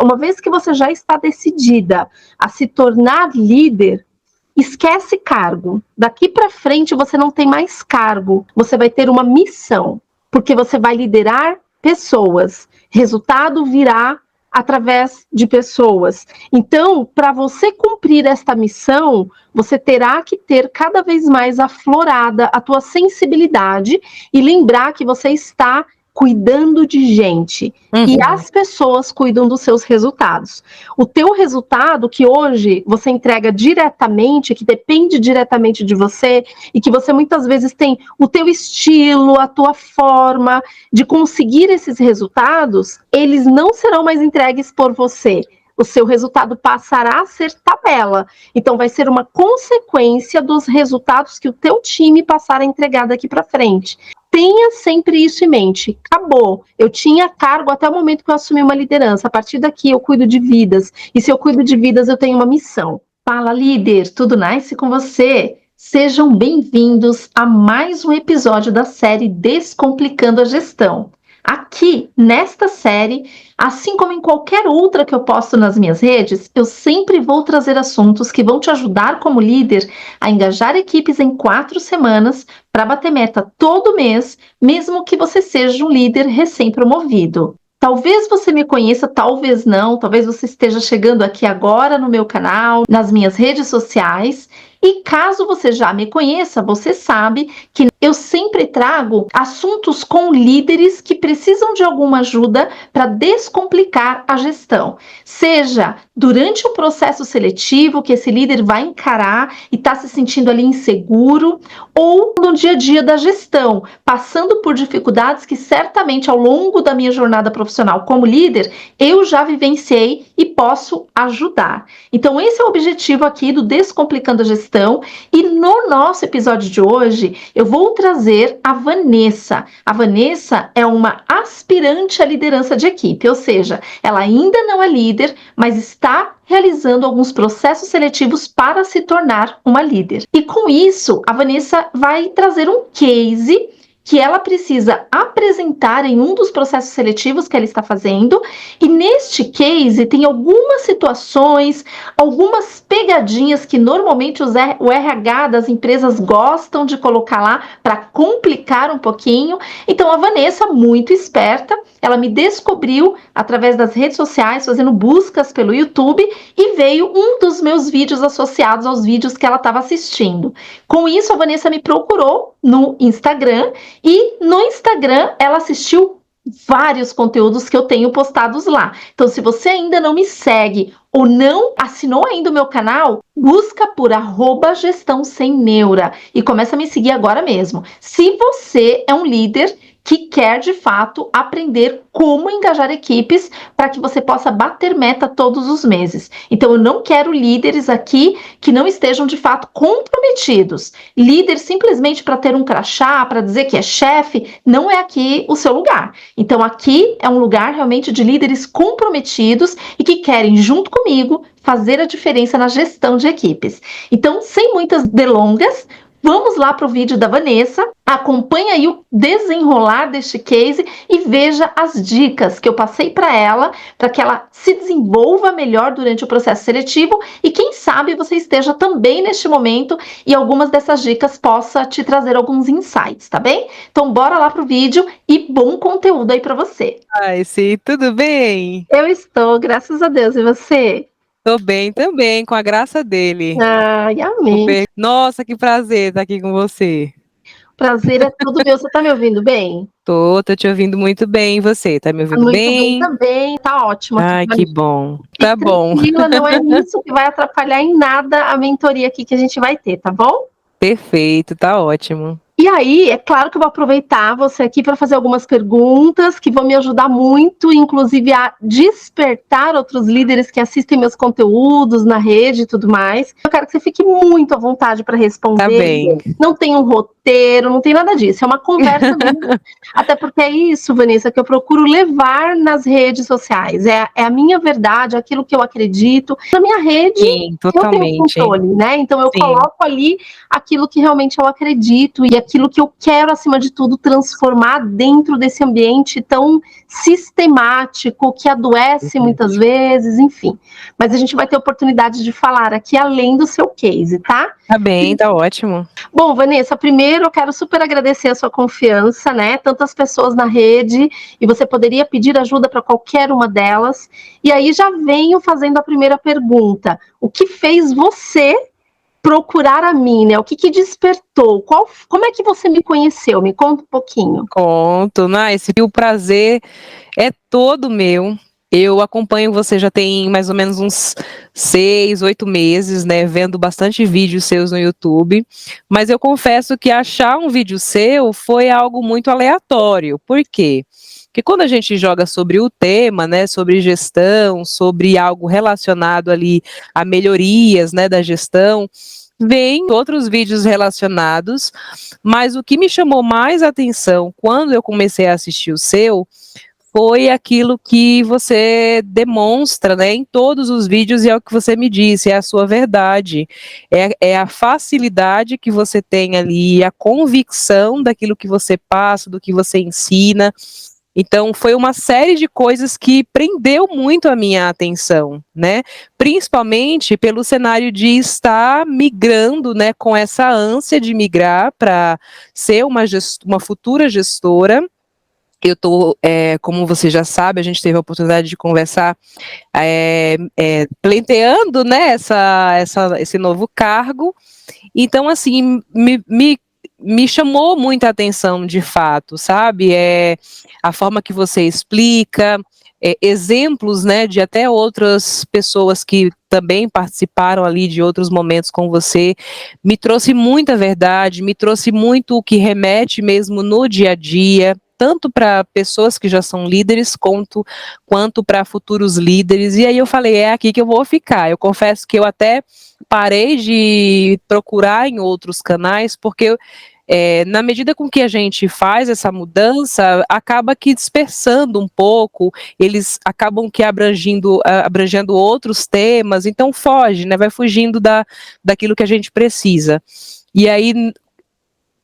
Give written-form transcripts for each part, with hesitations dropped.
Uma vez que você já está decidida a se tornar líder, esquece cargo. Daqui para frente você não tem mais cargo. Você vai ter uma missão, porque você vai liderar pessoas. Resultado virá através de pessoas. Então, para você cumprir esta missão, você terá que ter cada vez mais aflorada a tua sensibilidade e lembrar que você está cuidando de gente. E as pessoas cuidam dos seus resultados. O teu resultado, que hoje você entrega diretamente, que depende diretamente de você, e que você muitas vezes tem o teu estilo, a tua forma de conseguir esses resultados, eles não serão mais entregues por você. O seu resultado passará a ser tabela. Então, vai ser uma consequência dos resultados que o teu time passar a entregar daqui para frente. Tenha sempre isso em mente. Acabou. Eu tinha cargo até o momento que eu assumi uma liderança. A partir daqui eu cuido de vidas. E se eu cuido de vidas, eu tenho uma missão. Fala, líder, tudo nice com você? Sejam bem-vindos a mais um episódio da série Descomplicando a Gestão. Aqui, nesta série, assim como em qualquer outra que eu posto nas minhas redes, eu sempre vou trazer assuntos que vão te ajudar como líder a engajar equipes em 4 semanas para bater meta todo mês, mesmo que você seja um líder recém-promovido. Talvez você me conheça, talvez não, talvez você esteja chegando aqui agora no meu canal, nas minhas redes sociais. E caso você já me conheça, você sabe que eu sempre trago assuntos com líderes que precisam de alguma ajuda para descomplicar a gestão. Seja durante o processo seletivo que esse líder vai encarar e está se sentindo ali inseguro, ou no dia a dia da gestão, passando por dificuldades que certamente ao longo da minha jornada profissional como líder, eu já vivenciei e posso ajudar. Então esse é o objetivo aqui do Descomplicando a Gestão. E no nosso episódio de hoje, eu vou trazer a Vanessa. A Vanessa é uma aspirante à liderança de equipe, ou seja, ela ainda não é líder, mas está realizando alguns processos seletivos para se tornar uma líder. E com isso, a Vanessa vai trazer um case que ela precisa apresentar em um dos processos seletivos que ela está fazendo, e neste case tem algumas situações, algumas pegadinhas que normalmente o RH das empresas gostam de colocar lá para complicar um pouquinho. Então a Vanessa, muito esperta, ela me descobriu através das redes sociais, fazendo buscas pelo YouTube, e veio um dos meus vídeos associados aos vídeos que ela estava assistindo. Com isso, a Vanessa me procurou no Instagram, e no Instagram ela assistiu vários conteúdos que eu tenho postados lá. Então, se você ainda não me segue ou não assinou ainda o meu canal, busca por @gestão sem neura e começa a me seguir agora mesmo. Se você é um líder que quer, de fato, aprender como engajar equipes para que você possa bater meta todos os meses. Então, eu não quero líderes aqui que não estejam, de fato, comprometidos. Líder simplesmente para ter um crachá, para dizer que é chefe, não é aqui o seu lugar. Então, aqui é um lugar realmente de líderes comprometidos e que querem, junto comigo, fazer a diferença na gestão de equipes. Então, sem muitas delongas, vamos lá para o vídeo da Vanessa, acompanha aí o desenrolar deste case e veja as dicas que eu passei para ela, para que ela se desenvolva melhor durante o processo seletivo e quem sabe você esteja também neste momento e algumas dessas dicas possa te trazer alguns insights, tá bem? Então bora lá para o vídeo e bom conteúdo aí para você. Ai, sim, tudo bem? Eu estou, graças a Deus, e você? Tô bem também, com a graça dele. Ai, amém. Nossa, que prazer estar aqui com você. Prazer é tudo meu. Você tá me ouvindo bem? Tô te ouvindo muito bem. E você, tá me ouvindo Muito bem bem? também, tá ótimo aqui Ai, pra que mim. bom. Fique Tá bom. tranquila, não é isso que vai atrapalhar em nada a mentoria aqui que a gente vai ter, tá bom? Perfeito, tá ótimo. E aí, é claro que eu vou aproveitar você aqui para fazer algumas perguntas que vão me ajudar muito, inclusive a despertar outros líderes que assistem meus conteúdos na rede e tudo mais. Eu quero que você fique muito à vontade para responder. Tá bem. Não tem um roteiro, não tem nada disso. É uma conversa mesmo. Até porque é isso, Vanessa, que eu procuro levar nas redes sociais. É a minha verdade, aquilo que eu acredito. Na minha rede, Sim, eu tenho totalmente. controle, né? Então eu Sim. coloco ali aquilo que realmente eu acredito e é aquilo que eu quero, acima de tudo, transformar dentro desse ambiente tão sistemático, que adoece muitas vezes, enfim. Mas a gente vai ter oportunidade de falar aqui além do seu case, tá? Tá bem, tá ótimo. Bom, Vanessa, primeiro eu quero super agradecer a sua confiança, né? Tantas pessoas na rede, e você poderia pedir ajuda para qualquer uma delas. E aí já venho fazendo a primeira pergunta. O que fez você procurar a mim, né? O que despertou? Como é que você me conheceu? Me conta um pouquinho. Conto, o prazer é todo meu. Eu acompanho você já tem mais ou menos uns 6, 8 meses, né, vendo bastante vídeos seus no YouTube, mas eu confesso que achar um vídeo seu foi algo muito aleatório. Por quê? Porque quando a gente joga sobre o tema, né, sobre gestão, sobre algo relacionado ali a melhorias, né, da gestão, vem outros vídeos relacionados, mas o que me chamou mais atenção quando eu comecei a assistir o seu foi aquilo que você demonstra, né, em todos os vídeos, e é o que você me disse, é a sua verdade, é a facilidade que você tem ali, a convicção daquilo que você passa, do que você ensina. Então, foi uma série de coisas que prendeu muito a minha atenção, né? Principalmente pelo cenário de estar migrando, né, com essa ânsia de migrar para ser uma futura gestora. Eu estou, como você já sabe, a gente teve a oportunidade de conversar, pleiteando, né, esse novo cargo. Então, assim, me chamou muita atenção, de fato, sabe? A forma que você explica, exemplos, né, de até outras pessoas que também participaram ali de outros momentos com você, me trouxe muita verdade, me trouxe muito o que remete mesmo no dia a dia, tanto para pessoas que já são líderes, quanto para futuros líderes, e aí eu falei, é aqui que eu vou ficar. Eu confesso que eu até parei de procurar em outros canais, porque na medida com que a gente faz essa mudança, acaba que dispersando um pouco, eles acabam que abrangendo outros temas, então foge, né, vai fugindo daquilo que a gente precisa. E aí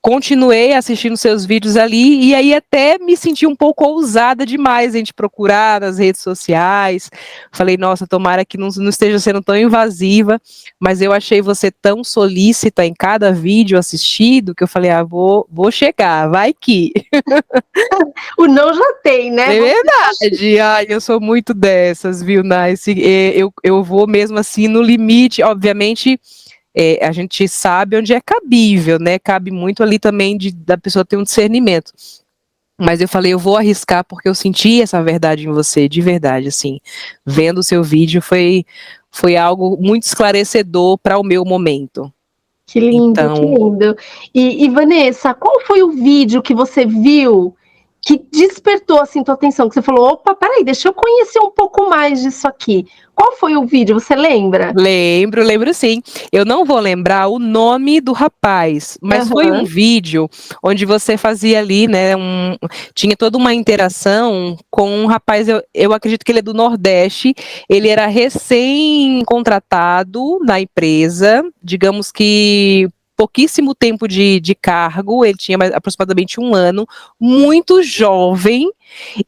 continuei assistindo seus vídeos ali, e aí até me senti um pouco ousada demais em te procurar nas redes sociais. Falei, nossa, tomara que não esteja sendo tão invasiva, mas eu achei você tão solícita em cada vídeo assistido, que eu falei, vou chegar, vai que. O não já tem, né? É verdade, ai, eu sou muito dessas, viu, Nice? Eu vou mesmo assim no limite, obviamente. A gente sabe onde é cabível, né? Cabe muito ali também da pessoa ter um discernimento. Mas eu falei, eu vou arriscar porque eu senti essa verdade em você, de verdade, assim. Vendo o seu vídeo foi algo muito esclarecedor para o meu momento. Que lindo, Então, que lindo. E Vanessa, qual foi o vídeo que você viu que despertou assim tua atenção? Que você falou, opa, peraí, deixa eu conhecer um pouco mais disso aqui. Qual foi o vídeo? Você lembra? lembro sim. Eu não vou lembrar o nome do rapaz, mas foi um vídeo onde você fazia ali, né, tinha toda uma interação com um rapaz, eu acredito que ele é do Nordeste, ele era recém-contratado na empresa, digamos que pouquíssimo tempo de cargo, ele tinha aproximadamente 1 ano, muito jovem,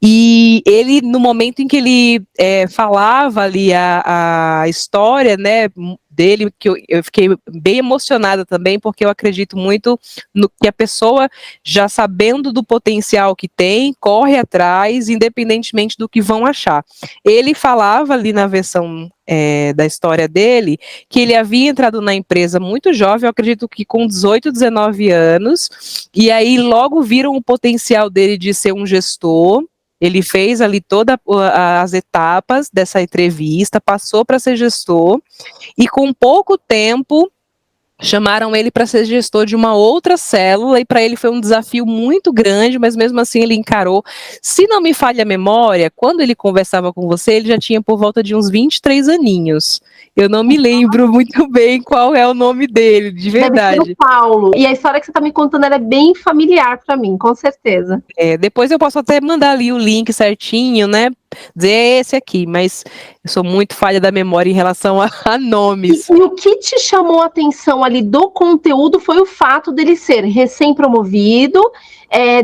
e ele, no momento em que ele falava ali a história, né, dele, que eu fiquei bem emocionada também, porque eu acredito muito no que a pessoa, já sabendo do potencial que tem, corre atrás, independentemente do que vão achar. Ele falava ali na versão da história dele, que ele havia entrado na empresa muito jovem, eu acredito que com 18, 19 anos, e aí logo viram o potencial dele de ser um gestor. Ele fez ali todas as etapas dessa entrevista, passou para ser gestor, e com pouco tempo chamaram ele para ser gestor de uma outra célula, e para ele foi um desafio muito grande, mas mesmo assim ele encarou. Se não me falha a memória, quando ele conversava com você, ele já tinha por volta de uns 23 aninhos. Eu não me lembro muito bem qual é o nome dele, de verdade. Deve ser o Paulo. E a história que você está me contando, ela é bem familiar para mim, com certeza. Depois eu posso até mandar ali o link certinho, né? dizer é esse aqui, mas eu sou muito falha da memória em relação a nomes. E o que te chamou a atenção ali do conteúdo foi o fato dele ser recém-promovido,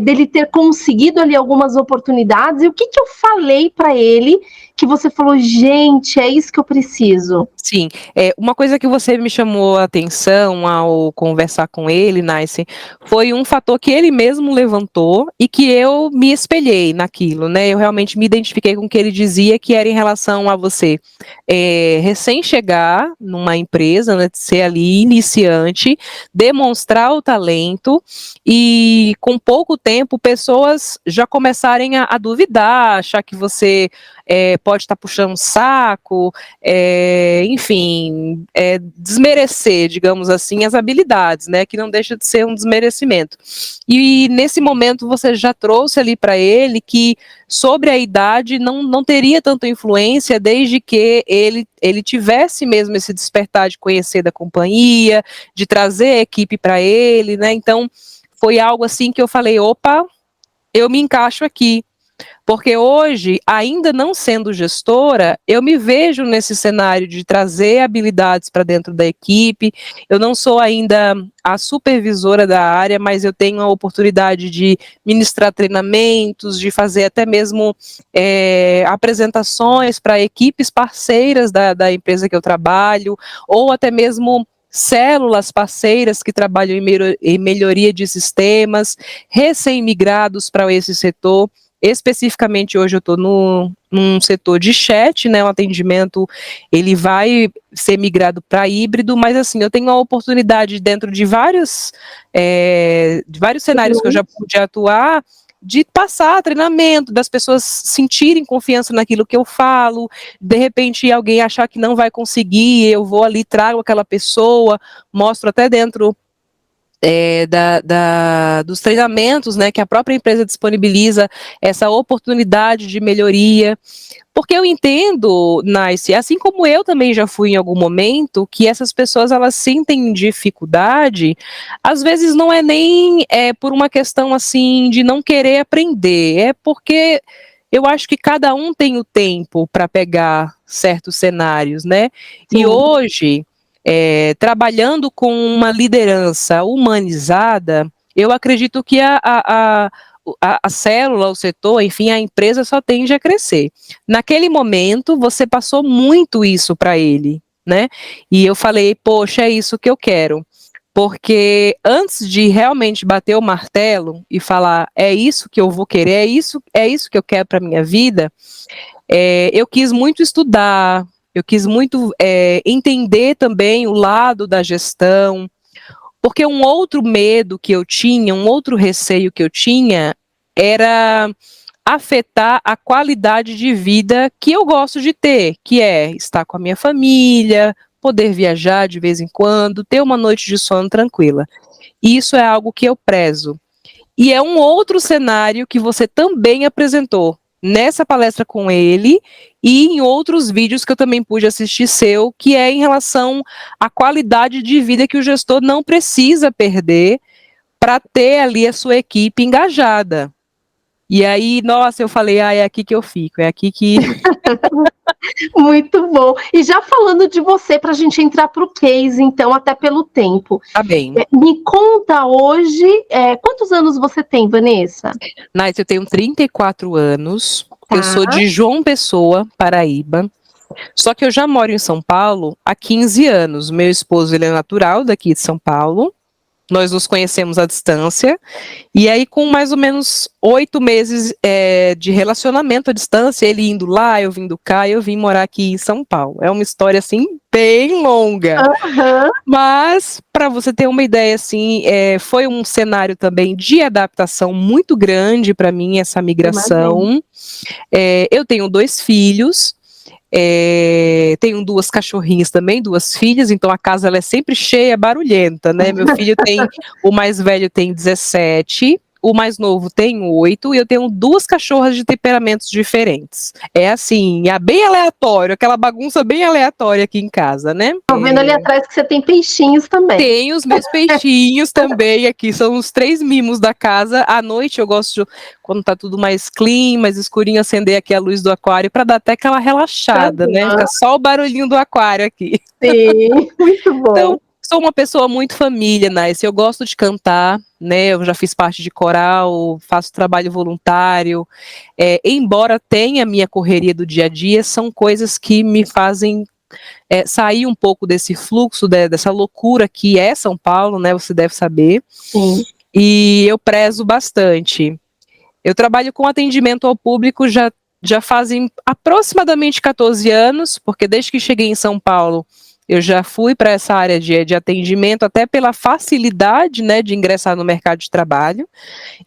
dele ter conseguido ali algumas oportunidades. E o que eu falei para ele que você falou, gente, é isso que eu preciso? Sim, uma coisa que você me chamou a atenção ao conversar com ele, Nice, foi um fator que ele mesmo levantou e que eu me espelhei naquilo, né? Eu realmente me identifiquei com o que ele dizia, que era em relação a você recém-chegar numa empresa, né, ser ali iniciante, demonstrar o talento e com pouco tempo pessoas já começarem a duvidar, achar que você pode estar puxando um saco, enfim, desmerecer, digamos assim, as habilidades, né, que não deixa de ser um desmerecimento. E nesse momento você já trouxe ali para ele que sobre a idade não teria tanta influência desde que ele tivesse mesmo esse despertar de conhecer da companhia, de trazer a equipe para ele, né, então foi algo assim que eu falei, opa, eu me encaixo aqui. Porque hoje, ainda não sendo gestora, eu me vejo nesse cenário de trazer habilidades para dentro da equipe. Eu não sou ainda a supervisora da área, mas eu tenho a oportunidade de ministrar treinamentos, de fazer até mesmo apresentações para equipes parceiras da empresa que eu trabalho, ou até mesmo células parceiras que trabalham em melhoria de sistemas, recém-migrados para esse setor. Especificamente hoje eu estou num setor de chat, né, o atendimento ele vai ser migrado para híbrido, mas assim, eu tenho a oportunidade dentro de vários cenários que eu já pude atuar, de passar treinamento, das pessoas sentirem confiança naquilo que eu falo, de repente alguém achar que não vai conseguir, eu vou ali, trago aquela pessoa, mostro até dentro dos treinamentos, né, que a própria empresa disponibiliza essa oportunidade de melhoria, porque eu entendo, Nice, assim como eu também já fui em algum momento, que essas pessoas elas sentem dificuldade, às vezes não é nem por uma questão assim de não querer aprender, é porque eu acho que cada um tem o tempo para pegar certos cenários, né? Sim. E hoje trabalhando com uma liderança humanizada, eu acredito que a célula, o setor, enfim, a empresa só tende a crescer. Naquele momento, você passou muito isso para ele, né? E eu falei, poxa, é isso que eu quero. Porque antes de realmente bater o martelo e falar, é isso que eu vou querer, é isso que eu quero para minha vida, eu quis muito estudar, eu quis muito entender também o lado da gestão, porque um outro medo que eu tinha, um outro receio que eu tinha, era afetar a qualidade de vida que eu gosto de ter, que é estar com a minha família, poder viajar de vez em quando, ter uma noite de sono tranquila. Isso é algo que eu prezo. E é um outro cenário que você também apresentou nessa palestra com ele e em outros vídeos que eu também pude assistir seu, que é em relação à qualidade de vida que o gestor não precisa perder para ter ali a sua equipe engajada. E aí, nossa, eu falei, é aqui que eu fico, é aqui que... Muito bom. E já falando de você, para a gente entrar para o case, então, até pelo tempo. Tá bem. Me conta hoje, quantos anos você tem, Vanessa? Nice, eu tenho 34 anos, Tá. Eu sou de João Pessoa, Paraíba. Só que eu já moro em São Paulo há 15 anos. Meu esposo, ele é natural daqui de São Paulo. Nós nos conhecemos à distância. E aí, com mais ou menos 8 meses de relacionamento à distância, ele indo lá, eu vindo cá, eu vim morar aqui em São Paulo. É uma história, assim, bem longa. Uhum. Mas, para você ter uma ideia, assim, foi um cenário também de adaptação muito grande para mim, essa migração. Eu tenho 2 filhos. Tenho 2 cachorrinhas também, 2 filhas, então a casa ela é sempre cheia, barulhenta, né? Meu filho o mais velho tem 17, o mais novo tem 8 e eu tenho 2 cachorras de temperamentos diferentes. É assim, é bem aleatório, aquela bagunça bem aleatória aqui em casa, né? Tô vendo ali atrás que você tem peixinhos também. Tem os meus peixinhos também aqui, são os 3 mimos da casa. À noite eu gosto, quando tá tudo mais clean, mais escurinho, acender aqui a luz do aquário para dar até aquela relaxada, né? Fica só o barulhinho do aquário aqui. Sim, muito bom. Então, sou uma pessoa muito família, Naice. Eu gosto de cantar, né? Eu já fiz parte de coral, faço trabalho voluntário. Embora tenha a minha correria do dia a dia, são coisas que me fazem sair um pouco desse fluxo, dessa loucura que é São Paulo, né? Você deve saber. Sim. E eu prezo bastante. Eu trabalho com atendimento ao público já fazem aproximadamente 14 anos, porque desde que cheguei em São Paulo, eu já fui para essa área de atendimento, até pela facilidade, né, de ingressar no mercado de trabalho.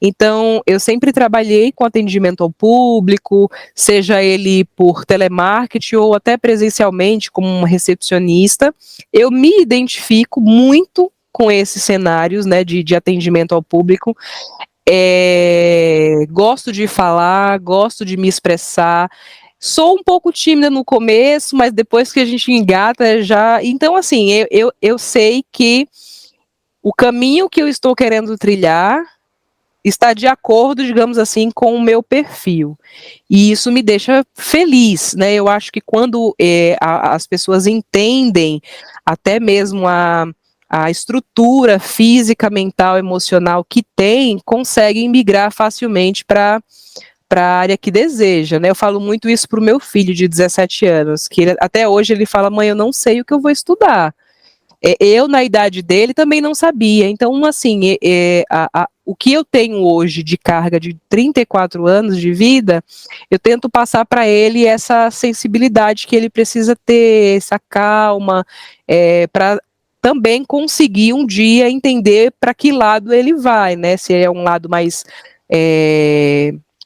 Então, eu sempre trabalhei com atendimento ao público, seja ele por telemarketing ou até presencialmente como uma recepcionista. Eu me identifico muito com esses cenários, né, de atendimento ao público. Gosto de falar, gosto de me expressar. Sou um pouco tímida no começo, mas depois que a gente engata já... Então, assim, eu sei que o caminho que eu estou querendo trilhar está de acordo, digamos assim, com o meu perfil. E isso me deixa feliz, né? Eu acho que quando as pessoas entendem até mesmo a estrutura física, mental, emocional que tem, conseguem migrar facilmente para a área que deseja, né? Eu falo muito isso para o meu filho de 17 anos, que até hoje ele fala, mãe, eu não sei o que eu vou estudar. Eu, na idade dele, também não sabia. Então, assim, o que eu tenho hoje de carga de 34 anos de vida, eu tento passar para ele essa sensibilidade que ele precisa ter, essa calma, para também conseguir um dia entender para que lado ele vai, né? Se é um lado mais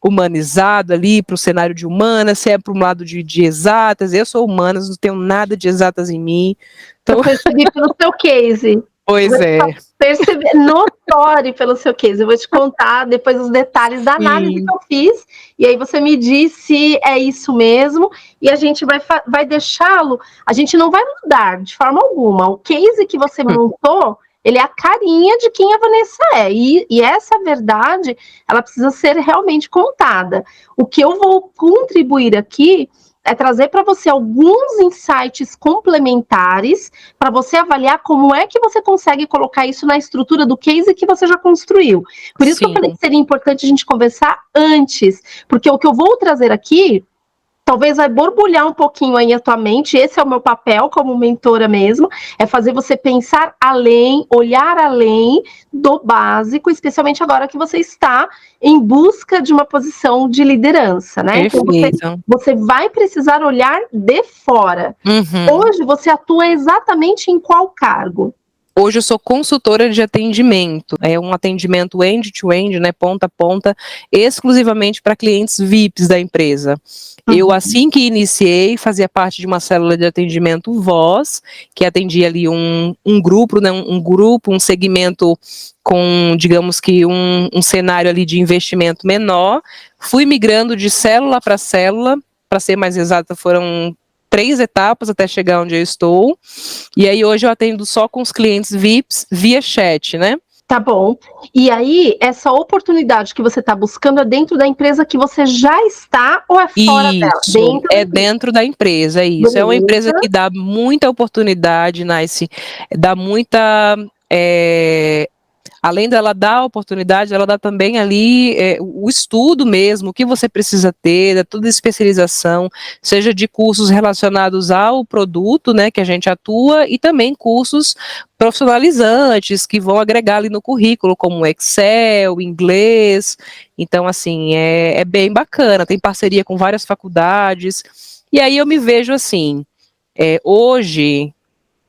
humanizado ali para o cenário de humanas, se é para um lado de exatas. Eu sou humanas, não tenho nada de exatas em mim. Então... Eu percebi pelo seu case. Pois é. Percebi, notório pelo seu case. Eu vou te contar depois os detalhes da análise que eu fiz, e aí você me diz se é isso mesmo, e a gente vai deixá-lo, a gente não vai mudar de forma alguma. O case que você montou, ele é a carinha de quem a Vanessa é, e essa verdade, ela precisa ser realmente contada. O que eu vou contribuir aqui é trazer para você alguns insights complementares para você avaliar como é que você consegue colocar isso na estrutura do case que você já construiu. Por isso que eu falei que seria importante a gente conversar antes, porque o que eu vou trazer aqui talvez vai borbulhar um pouquinho aí a tua mente. Esse é o meu papel como mentora mesmo, é fazer você pensar além, olhar além do básico, especialmente agora que você está em busca de uma posição de liderança, né? Então você vai precisar olhar de fora. Hoje você atua exatamente em qual cargo? Hoje eu sou consultora de atendimento, é um atendimento end-to-end, né, ponta a ponta, exclusivamente para clientes VIPs da empresa. Eu, assim que iniciei, fazia parte de uma célula de atendimento Voz, que atendia ali um grupo, né, um segmento com, digamos que, um cenário ali de investimento menor. Fui migrando de célula, para ser mais exata, foram 3 etapas até chegar onde eu estou, e aí hoje eu atendo só com os clientes VIPs via chat, né? Tá bom. E aí, essa oportunidade que você está buscando é dentro da empresa que você já está ou é fora dela? Dentro da empresa, isso. Beleza. É uma empresa que dá muita oportunidade, Nice, dá muita... Além dela dar a oportunidade, ela dá também ali o estudo mesmo, o que você precisa ter, toda a especialização, seja de cursos relacionados ao produto, né, que a gente atua, e também cursos profissionalizantes que vão agregar ali no currículo, como Excel, inglês. Então, assim, é bem bacana, tem parceria com várias faculdades, e aí eu me vejo assim, hoje...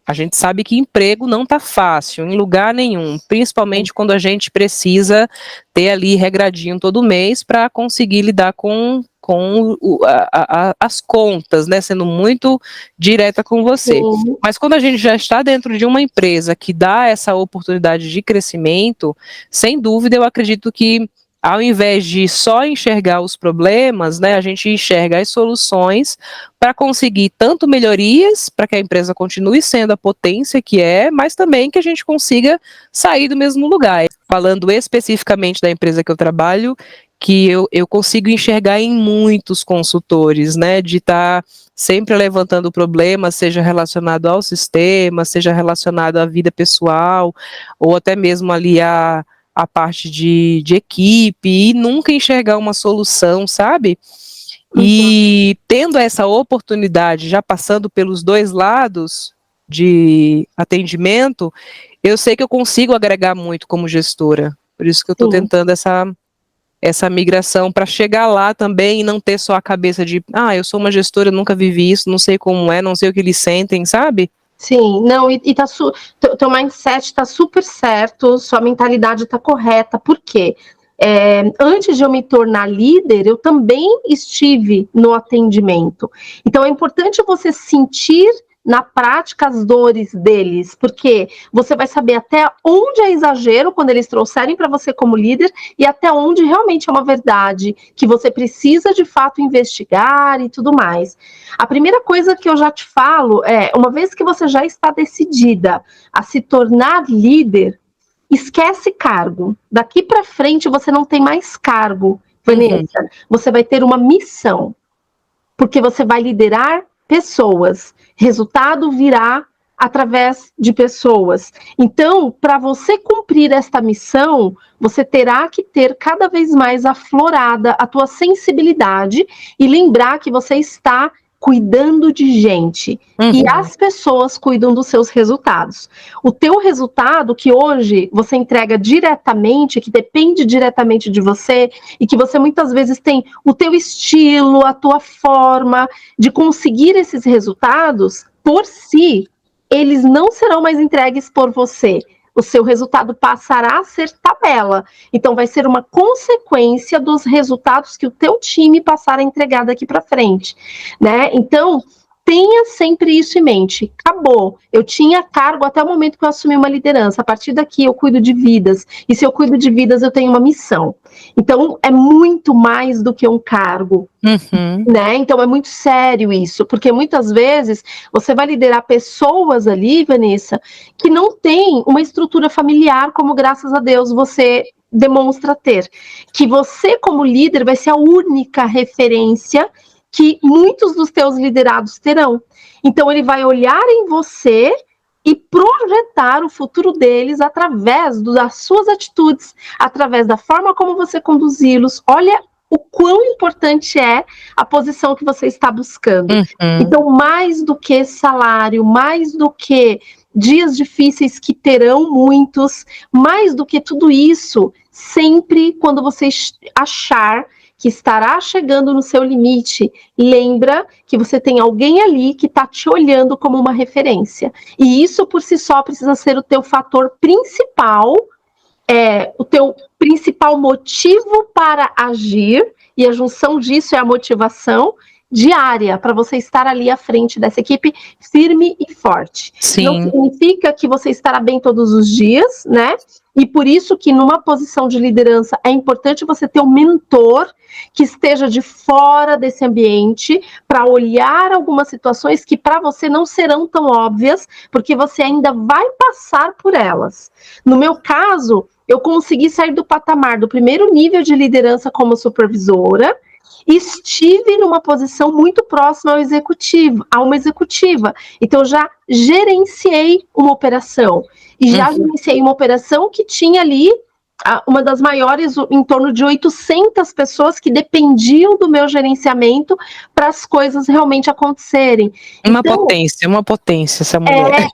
A gente sabe que emprego não está fácil, em lugar nenhum, principalmente quando a gente precisa ter ali regradinho todo mês para conseguir lidar com com as contas, né, sendo muito direta com você. Sim. Mas quando a gente já está dentro de uma empresa que dá essa oportunidade de crescimento, sem dúvida eu acredito que ao invés de só enxergar os problemas, né, a gente enxerga as soluções para conseguir tanto melhorias, para que a empresa continue sendo a potência que é, mas também que a gente consiga sair do mesmo lugar. Falando especificamente da empresa que eu trabalho, que eu consigo enxergar em muitos consultores, né, de estar sempre levantando problemas, seja relacionado ao sistema, seja relacionado à vida pessoal, ou até mesmo ali a parte de equipe, e nunca enxergar uma solução, sabe? E tendo essa oportunidade, já passando pelos dois lados de atendimento, eu sei que eu consigo agregar muito como gestora. Por isso que eu estou tentando essa migração para chegar lá também e não ter só a cabeça de, eu sou uma gestora, eu nunca vivi isso, não sei como é, não sei o que eles sentem, sabe? Sim, não, teu mindset tá super certo, sua mentalidade tá correta, por quê? Antes de eu me tornar líder, eu também estive no atendimento. Então é importante você sentir na prática as dores deles, porque você vai saber até onde é exagero quando eles trouxerem para você como líder e até onde realmente é uma verdade que você precisa de fato investigar e tudo mais. A primeira coisa que eu já te falo é, uma vez que você já está decidida a se tornar líder, esquece cargo. Daqui para frente você não tem mais cargo, Vanessa. Você vai ter uma missão, porque você vai liderar pessoas. Resultado virá através de pessoas. Então, para você cumprir esta missão, você terá que ter cada vez mais aflorada a tua sensibilidade e lembrar que você está cuidando de gente. E as pessoas cuidam dos seus resultados. O teu resultado, que hoje você entrega diretamente, que depende diretamente de você, e que você muitas vezes tem o teu estilo, a tua forma de conseguir esses resultados, por si, eles não serão mais entregues por você. O seu resultado passará a ser tabela. Então, vai ser uma consequência dos resultados que o teu time passar a entregar daqui para frente, né? Então, tenha sempre isso em mente. Acabou. Eu tinha cargo até o momento que eu assumi uma liderança. A partir daqui, eu cuido de vidas. E se eu cuido de vidas, eu tenho uma missão. Então, é muito mais do que um cargo. Né? Então é muito sério isso, porque muitas vezes você vai liderar pessoas ali, Vanessa, que não tem uma estrutura familiar, como graças a Deus você demonstra ter. Que você, como líder, vai ser a única referência que muitos dos teus liderados terão. Então ele vai olhar em você e projetar o futuro deles através das suas atitudes, através da forma como você conduzi-los. Olha o quão importante é a posição que você está buscando. Então, mais do que salário, mais do que dias difíceis que terão muitos, mais do que tudo isso, sempre quando você achar que estará chegando no seu limite, lembra que você tem alguém ali que está te olhando como uma referência. E isso por si só precisa ser o teu fator principal, o teu principal motivo para agir, e a junção disso é a motivação diária, para você estar ali à frente dessa equipe firme e forte. Sim. Não significa que você estará bem todos os dias, né? E por isso que numa posição de liderança é importante você ter um mentor que esteja de fora desse ambiente para olhar algumas situações que para você não serão tão óbvias, porque você ainda vai passar por elas. No meu caso, eu consegui sair do patamar do primeiro nível de liderança como supervisora, estive numa posição muito próxima a uma executiva. Então, já gerenciei uma operação. E já gerenciei uma operação que tinha ali uma das maiores, em torno de 800 pessoas que dependiam do meu gerenciamento para as coisas realmente acontecerem. Uma potência essa mulher.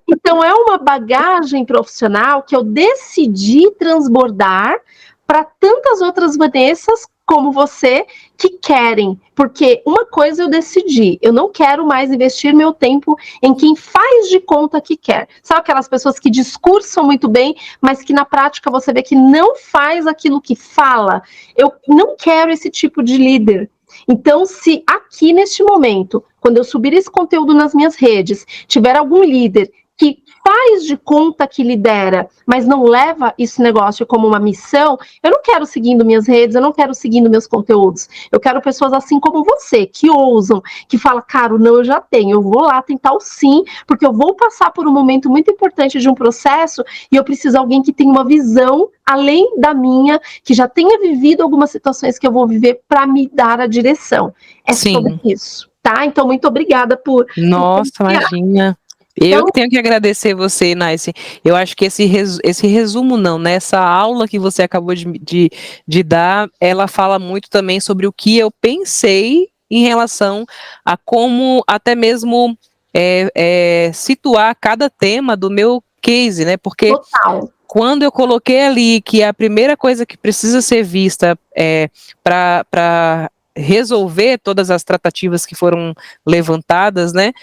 Então, é uma bagagem profissional que eu decidi transbordar para tantas outras Vanessas como você que querem, porque uma coisa eu decidi, eu não quero mais investir meu tempo em quem faz de conta que quer. Sabe aquelas pessoas que discursam muito bem, mas que na prática você vê que não faz aquilo que fala? Eu não quero esse tipo de líder. Então, se aqui neste momento, quando eu subir esse conteúdo nas minhas redes, tiver algum líder que faz de conta que lidera, mas não leva esse negócio como uma missão, eu não quero seguindo minhas redes, eu não quero seguindo meus conteúdos. Eu quero pessoas assim como você, que ousam, que falam, cara, não, eu já tenho, eu vou lá tentar o sim, porque eu vou passar por um momento muito importante de um processo e eu preciso de alguém que tenha uma visão além da minha, que já tenha vivido algumas situações que eu vou viver para me dar a direção. É sobre isso, tá? Então, muito obrigada por... Nossa, imagina. Eu que tenho que agradecer você, Naice. Eu acho que esse resumo não, né? Essa aula que você acabou de dar, ela fala muito também sobre o que eu pensei em relação a como até mesmo situar cada tema do meu case, né? Porque quando eu coloquei ali que a primeira coisa que precisa ser vista para resolver todas as tratativas que foram levantadas, né?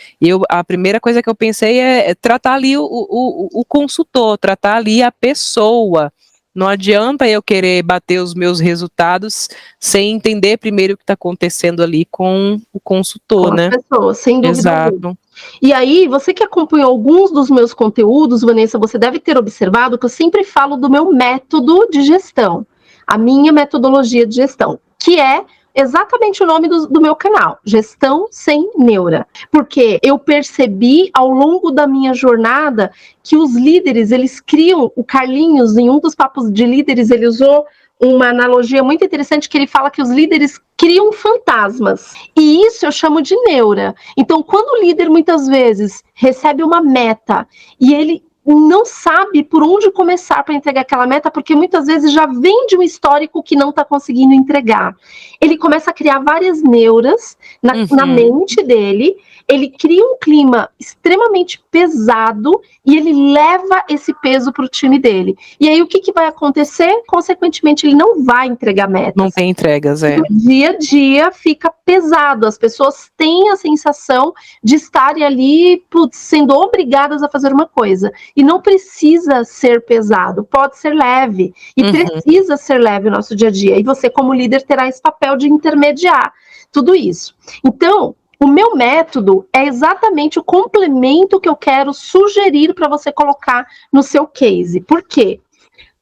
A primeira coisa que eu pensei é tratar ali o consultor, tratar ali a pessoa. Não adianta eu querer bater os meus resultados sem entender primeiro o que está acontecendo ali com o consultor, né? Com a pessoa, sem dúvida Exato. alguma. E aí, você que acompanhou alguns dos meus conteúdos, Vanessa, você deve ter observado que eu sempre falo do meu método de gestão, a minha metodologia de gestão, que é exatamente o nome do meu canal, Gestão Sem Neura, porque eu percebi ao longo da minha jornada que os líderes, eles criam, o Carlinhos, em um dos papos de líderes, ele usou uma analogia muito interessante, que ele fala que os líderes criam fantasmas, e isso eu chamo de neura. Então, quando o líder muitas vezes recebe uma meta e ele não sabe por onde começar para entregar aquela meta, porque muitas vezes já vem de um histórico que não está conseguindo entregar. Ele começa a criar várias neuras na mente dele, ele cria um clima extremamente pesado e ele leva esse peso para o time dele. E aí o que vai acontecer? Consequentemente, ele não vai entregar metas. Não tem entregas, No dia a dia fica pesado, as pessoas têm a sensação de estarem ali sendo obrigadas a fazer uma coisa. E não precisa ser pesado, pode ser leve. E precisa ser leve no nosso dia a dia. E você, como líder, terá esse papel de intermediar tudo isso. Então, o meu método é exatamente o complemento que eu quero sugerir para você colocar no seu case. Por quê?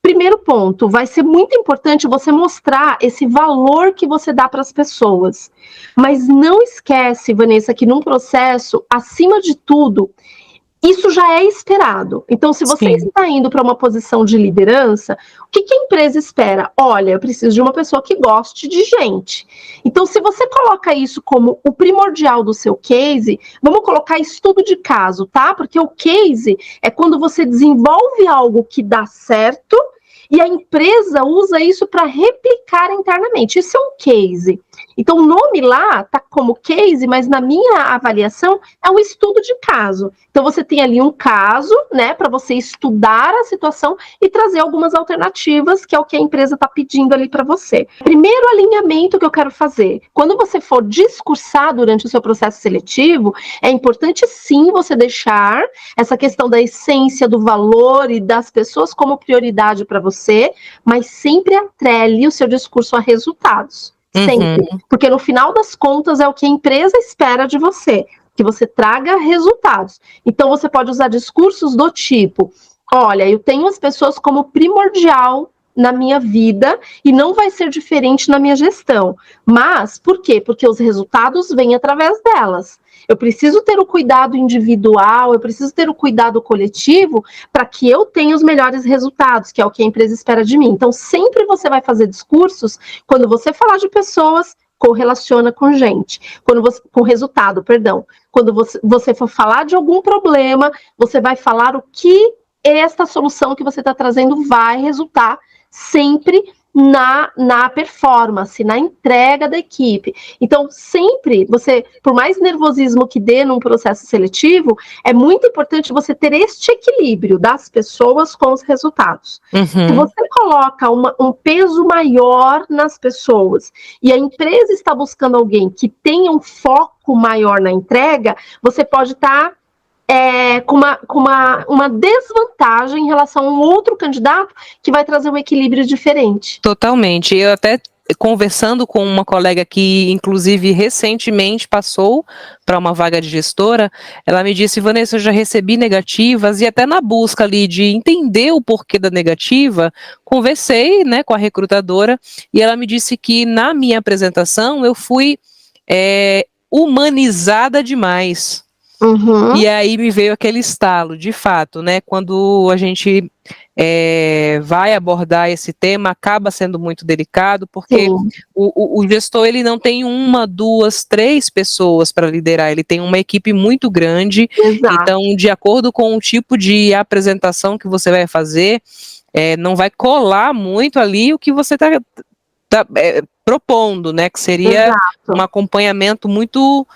Primeiro ponto, vai ser muito importante você mostrar esse valor que você dá para as pessoas. Mas não esquece, Vanessa, que num processo, acima de tudo, isso já é esperado. Então, se você está indo para uma posição de liderança, o que a empresa espera? Olha, eu preciso de uma pessoa que goste de gente. Então, se você coloca isso como o primordial do seu case, vamos colocar estudo de caso, tá? Porque o case é quando você desenvolve algo que dá certo e a empresa usa isso para replicar internamente. Isso é um case. Então, o nome lá está como case, mas na minha avaliação é um estudo de caso. Então, você tem ali um caso, né, para você estudar a situação e trazer algumas alternativas, que é o que a empresa está pedindo ali para você. Primeiro alinhamento que eu quero fazer. Quando você for discursar durante o seu processo seletivo, é importante sim você deixar essa questão da essência, do valor e das pessoas como prioridade para você, mas sempre atrele o seu discurso a resultados. Sempre. Porque no final das contas é o que a empresa espera de você, que você traga resultados. Então você pode usar discursos do tipo: olha, eu tenho as pessoas como primordial na minha vida e não vai ser diferente na minha gestão. Mas, por quê? Porque os resultados vêm através delas. Eu preciso ter o cuidado individual, eu preciso ter o cuidado coletivo para que eu tenha os melhores resultados, que é o que a empresa espera de mim. Então, sempre você vai fazer discursos, quando você falar de pessoas, correlaciona com gente, com resultado, perdão. Quando você for falar de algum problema, você vai falar o que esta solução que você está trazendo vai resultar sempre na performance, na entrega da equipe. Então, sempre você, por mais nervosismo que dê num processo seletivo, é muito importante você ter este equilíbrio das pessoas com os resultados. Se você coloca um peso maior nas pessoas e a empresa está buscando alguém que tenha um foco maior na entrega, você pode estar com uma desvantagem em relação a um outro candidato que vai trazer um equilíbrio diferente. Totalmente. Eu até conversando com uma colega que, inclusive, recentemente passou para uma vaga de gestora, ela me disse: Vanessa, eu já recebi negativas, e até na busca ali de entender o porquê da negativa, conversei, né, com a recrutadora, e ela me disse que na minha apresentação eu fui humanizada demais. E aí me veio aquele estalo, de fato, né? Quando a gente vai abordar esse tema, acaba sendo muito delicado, porque o gestor, ele não tem 1, 2, 3 pessoas para liderar, ele tem uma equipe muito grande. Exato. Então, de acordo com o tipo de apresentação que você vai fazer, não vai colar muito ali o que você está propondo, né? Que seria um acompanhamento muito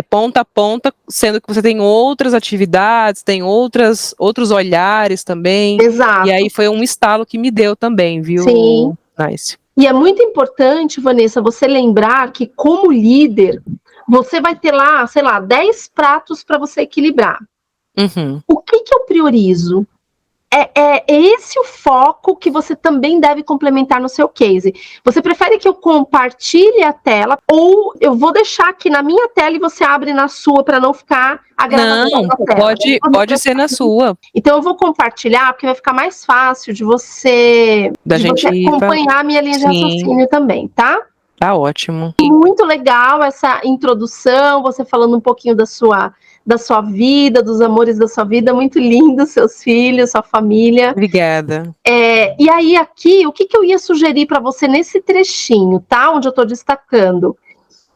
ponta a ponta, sendo que você tem outras atividades, tem outros olhares também. Exato. E aí foi um estalo que me deu também, viu? Sim. Nice. E é muito importante, Vanessa, você lembrar que, como líder, você vai ter lá, sei lá, 10 pratos para você equilibrar. O que eu priorizo? É esse o foco que você também deve complementar no seu case. Você prefere que eu compartilhe a tela, ou eu vou deixar aqui na minha tela e você abre na sua para não ficar agravado na tela? Pode ser na sua. Então eu vou compartilhar, porque vai ficar mais fácil de você acompanhar a minha linha de raciocínio também, tá? Tá ótimo. Muito legal essa introdução, você falando um pouquinho da sua vida, dos amores da sua vida, muito lindo, seus filhos, sua família. Obrigada. E aí aqui, o que eu ia sugerir para você nesse trechinho, tá? Onde eu estou destacando,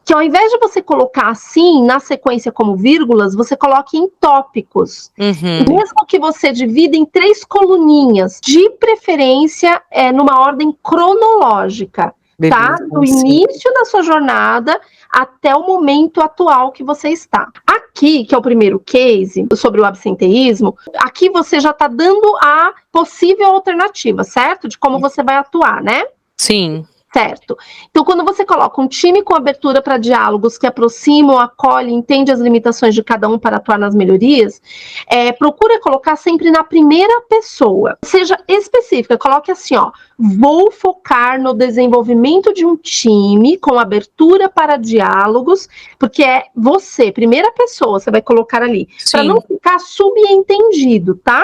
que ao invés de você colocar assim, na sequência como vírgulas, você coloque em tópicos. E mesmo que você divida em 3 coluninhas, de preferência numa ordem cronológica. Tá? Do início da sua jornada até o momento atual que você está. Aqui, que é o primeiro case, sobre o absenteísmo, aqui você já está dando a possível alternativa, certo? De como você vai atuar, né? Sim. Certo. Então, quando você coloca um time com abertura para diálogos que aproximam, acolhe, entende as limitações de cada um para atuar nas melhorias, procura colocar sempre na primeira pessoa. Seja específica, coloque assim, ó, vou focar no desenvolvimento de um time com abertura para diálogos, porque é você, primeira pessoa, você vai colocar ali, para não ficar subentendido, tá?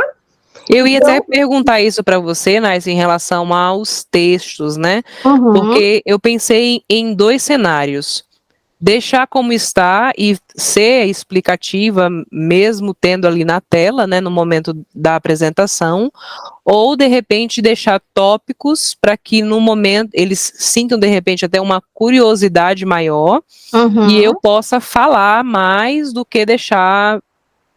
Eu ia até perguntar isso para você, Nais, em relação aos textos, né? Porque eu pensei em 2 cenários. Deixar como está e ser explicativa, mesmo tendo ali na tela, né, no momento da apresentação, ou de repente deixar tópicos para que no momento eles sintam de repente até uma curiosidade maior e eu possa falar mais do que deixar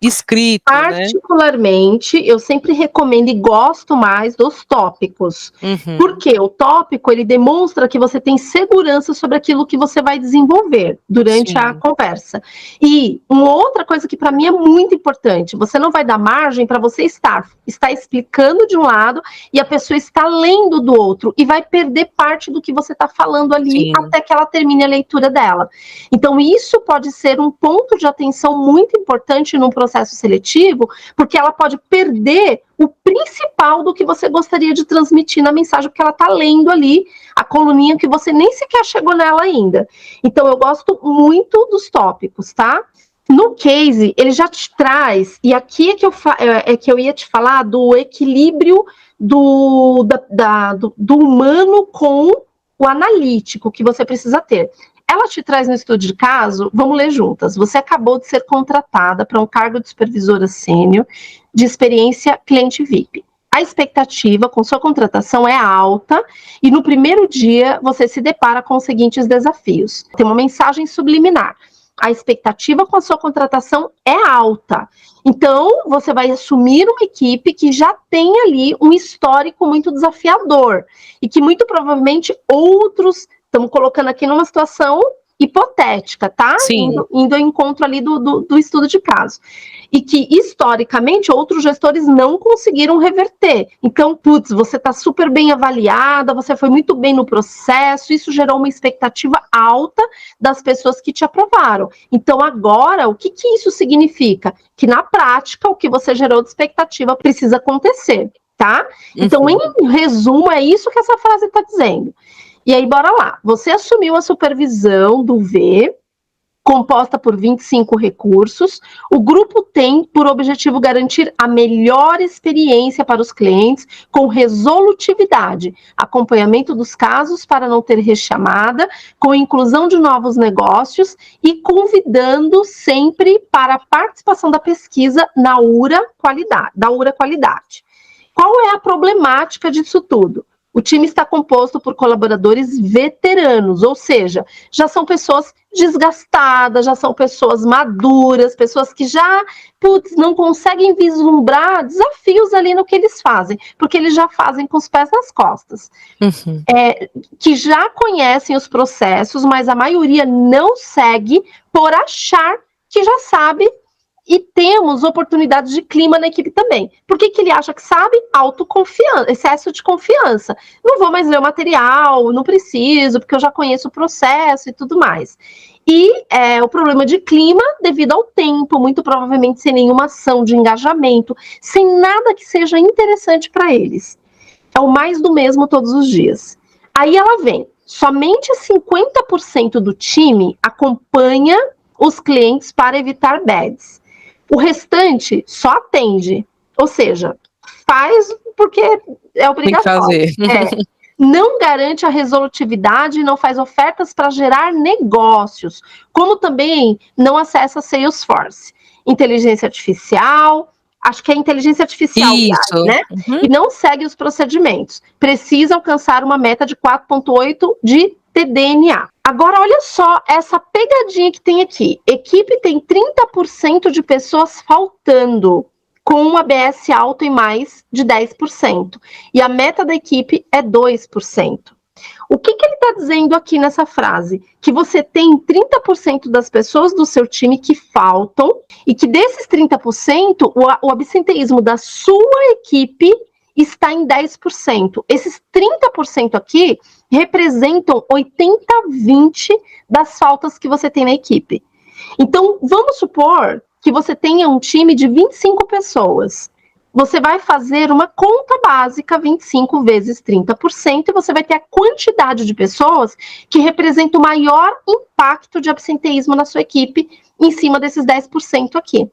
escrito, particularmente, eu sempre recomendo e gosto mais dos tópicos. Porque o tópico, ele demonstra que você tem segurança sobre aquilo que você vai desenvolver durante a conversa. E uma outra coisa que para mim é muito importante, você não vai dar margem para você estar explicando de um lado e a pessoa está lendo do outro e vai perder parte do que você está falando ali até que ela termine a leitura dela. Então isso pode ser um ponto de atenção muito importante num processo seletivo, porque ela pode perder o principal do que você gostaria de transmitir na mensagem, porque ela está lendo ali a coluninha que você nem sequer chegou nela ainda. Então eu gosto muito dos tópicos, tá? No case, ele já te traz, e aqui é que eu ia te falar do equilíbrio do humano com o analítico que você precisa ter. Ela te traz no estudo de caso, vamos ler juntas. Você acabou de ser contratada para um cargo de supervisora sênior de experiência cliente VIP. A expectativa com sua contratação é alta e no primeiro dia você se depara com os seguintes desafios. Tem uma mensagem subliminar. a expectativa com a sua contratação é alta. Então, você vai assumir uma equipe que já tem ali um histórico muito desafiador e que muito provavelmente outros, estamos colocando aqui numa situação hipotética, tá? Indo ao encontro ali do estudo de caso. E que, historicamente, outros gestores não conseguiram reverter. Então, putz, você está super bem avaliada, você foi muito bem no processo, isso gerou uma expectativa alta das pessoas que te aprovaram. Então, agora, o que isso significa? Que, na prática, o que você gerou de expectativa precisa acontecer, tá? Então, em resumo, é isso que essa frase está dizendo. E aí, bora lá. Você assumiu a supervisão do V, composta por 25 recursos. O grupo tem por objetivo garantir a melhor experiência para os clientes, com resolutividade, acompanhamento dos casos para não ter rechamada, com inclusão de novos negócios e convidando sempre para a participação da pesquisa na URA Qualidade. Qual é a problemática disso tudo? O time está composto por colaboradores veteranos, ou seja, já são pessoas desgastadas, já são pessoas maduras, pessoas que já, não conseguem vislumbrar desafios ali no que eles fazem, porque eles já fazem com os pés nas costas. Que já conhecem os processos, mas a maioria não segue por achar que já sabe. E temos oportunidades de clima na equipe também. Por que ele acha que sabe? Autoconfiança, excesso de confiança. Não vou mais ler o material, não preciso, porque eu já conheço o processo e tudo mais. E o problema de clima devido ao tempo, muito provavelmente sem nenhuma ação de engajamento, sem nada que seja interessante para eles. É o mais do mesmo todos os dias. Aí ela vem, somente 50% do time acompanha os clientes para evitar bads. O restante só atende, ou seja, faz porque é obrigatório. Tem que fazer. Não garante a resolutividade e não faz ofertas para gerar negócios, como também não acessa Salesforce. Inteligência artificial, acho que é inteligência artificial, né? E não segue os procedimentos. Precisa alcançar uma meta de 4,8 de TDNA. Agora, olha só essa pegadinha que tem aqui. Equipe tem 30% de pessoas faltando, com um ABS alto em mais de 10%. E a meta da equipe é 2%. O que ele está dizendo aqui nessa frase? Que você tem 30% das pessoas do seu time que faltam, e que desses 30%, o absenteísmo da sua equipe está em 10%. Esses 30% aqui representam 80-20 das faltas que você tem na equipe. Então, vamos supor que você tenha um time de 25 pessoas. Você vai fazer uma conta básica, 25 vezes 30%, e você vai ter a quantidade de pessoas que representa o maior impacto de absenteísmo na sua equipe, em cima desses 10% aqui.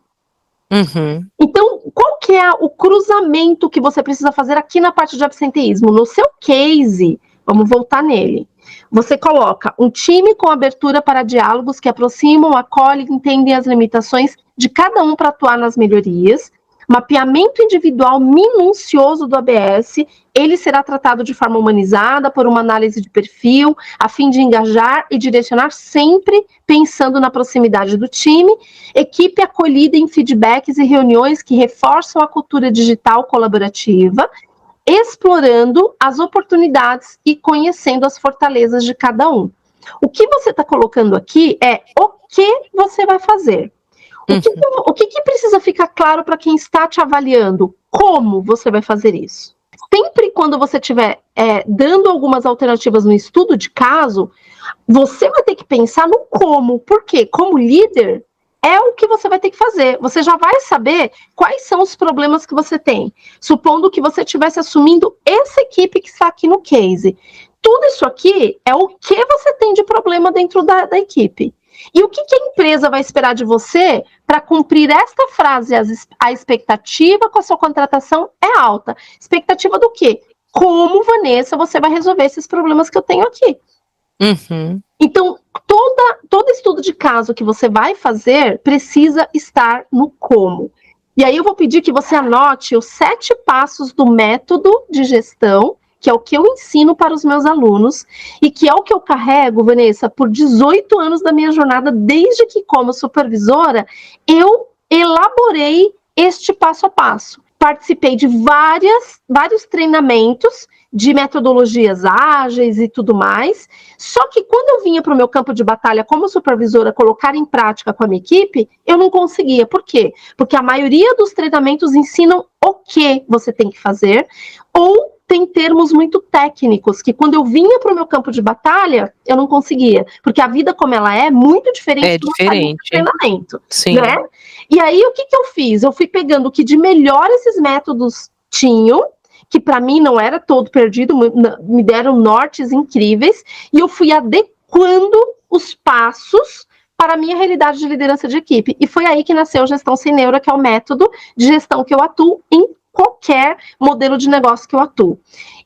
Então, qual que é o cruzamento que você precisa fazer aqui na parte de absenteísmo? No seu case, vamos voltar nele. Você coloca um time com abertura para diálogos que aproximam, acolhem, entendem as limitações de cada um para atuar nas melhorias, mapeamento individual minucioso do ABS, ele será tratado de forma humanizada por uma análise de perfil, a fim de engajar e direcionar sempre pensando na proximidade do time, equipe acolhida em feedbacks e reuniões que reforçam a cultura digital colaborativa, explorando as oportunidades e conhecendo as fortalezas de cada um. O que você está colocando aqui é o que você vai fazer. O que precisa ficar claro para quem está te avaliando? Como você vai fazer isso? Sempre quando você estiver dando algumas alternativas no estudo de caso, você vai ter que pensar no como. Por quê? Como líder, é o que você vai ter que fazer. Você já vai saber quais são os problemas que você tem. Supondo que você estivesse assumindo essa equipe que está aqui no case. Tudo isso aqui é o que você tem de problema dentro da equipe. E o que a empresa vai esperar de você para cumprir esta frase? A expectativa com a sua contratação é alta. Expectativa do quê? Como, Vanessa, você vai resolver esses problemas que eu tenho aqui? Então, todo estudo de caso que você vai fazer precisa estar no como. E aí eu vou pedir que você anote os 7 passos do método de gestão que é o que eu ensino para os meus alunos e que é o que eu carrego, Vanessa, por 18 anos da minha jornada, desde que como supervisora, eu elaborei este passo a passo. Participei de vários treinamentos de metodologias ágeis e tudo mais, só que quando eu vinha para o meu campo de batalha como supervisora colocar em prática com a minha equipe, eu não conseguia. Por quê? Porque a maioria dos treinamentos ensinam o que você tem que fazer, ou tem termos muito técnicos, que quando eu vinha para o meu campo de batalha, eu não conseguia, porque a vida como ela é muito diferente do treinamento. Sim. Né? E aí, o que eu fiz? Eu fui pegando o que de melhor esses métodos tinham, que para mim não era todo perdido, me deram nortes incríveis, e eu fui adequando os passos para a minha realidade de liderança de equipe. E foi aí que nasceu a Gestão Sem Neura, que é o método de gestão que eu atuo em qualquer modelo de negócio que eu atuo.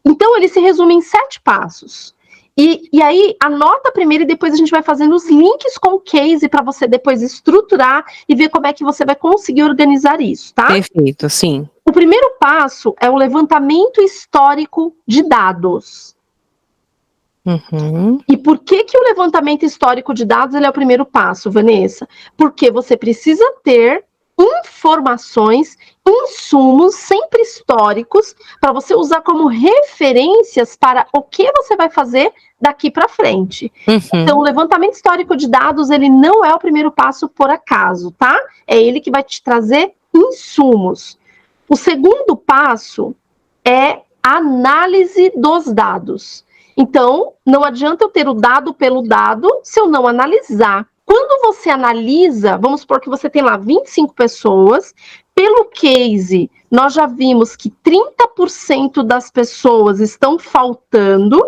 Então, ele se resume em 7 passos. E aí, anota primeiro e depois a gente vai fazendo os links com o case para você depois estruturar e ver como é que você vai conseguir organizar isso, tá? Perfeito, sim. O primeiro passo é o levantamento histórico de dados. Uhum. E por que o levantamento histórico de dados ele é o primeiro passo, Vanessa? Porque você precisa ter informações, insumos sempre históricos para você usar como referências para o que você vai fazer daqui para frente. Uhum. Então, o levantamento histórico de dados, ele não é o primeiro passo por acaso, tá? É ele que vai te trazer insumos. O segundo passo é a análise dos dados. Então, não adianta eu ter o dado pelo dado se eu não analisar. Quando você analisa, vamos supor que você tem lá 25 pessoas, pelo case, nós já vimos que 30% das pessoas estão faltando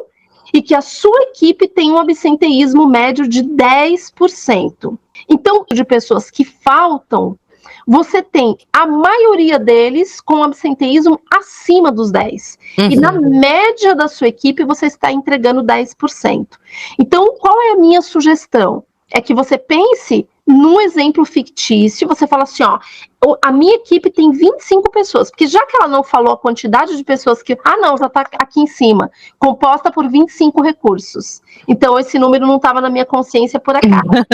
e que a sua equipe tem um absenteísmo médio de 10%. Então, de pessoas que faltam, você tem a maioria deles com absenteísmo acima dos 10%. Uhum. E na média da sua equipe, você está entregando 10%. Então, qual é a minha sugestão? É que você pense num exemplo fictício, você fala assim, ó, a minha equipe tem 25 pessoas, porque já que ela não falou a quantidade de pessoas que, não, já tá aqui em cima, composta por 25 recursos. Então, esse número não estava na minha consciência por acaso.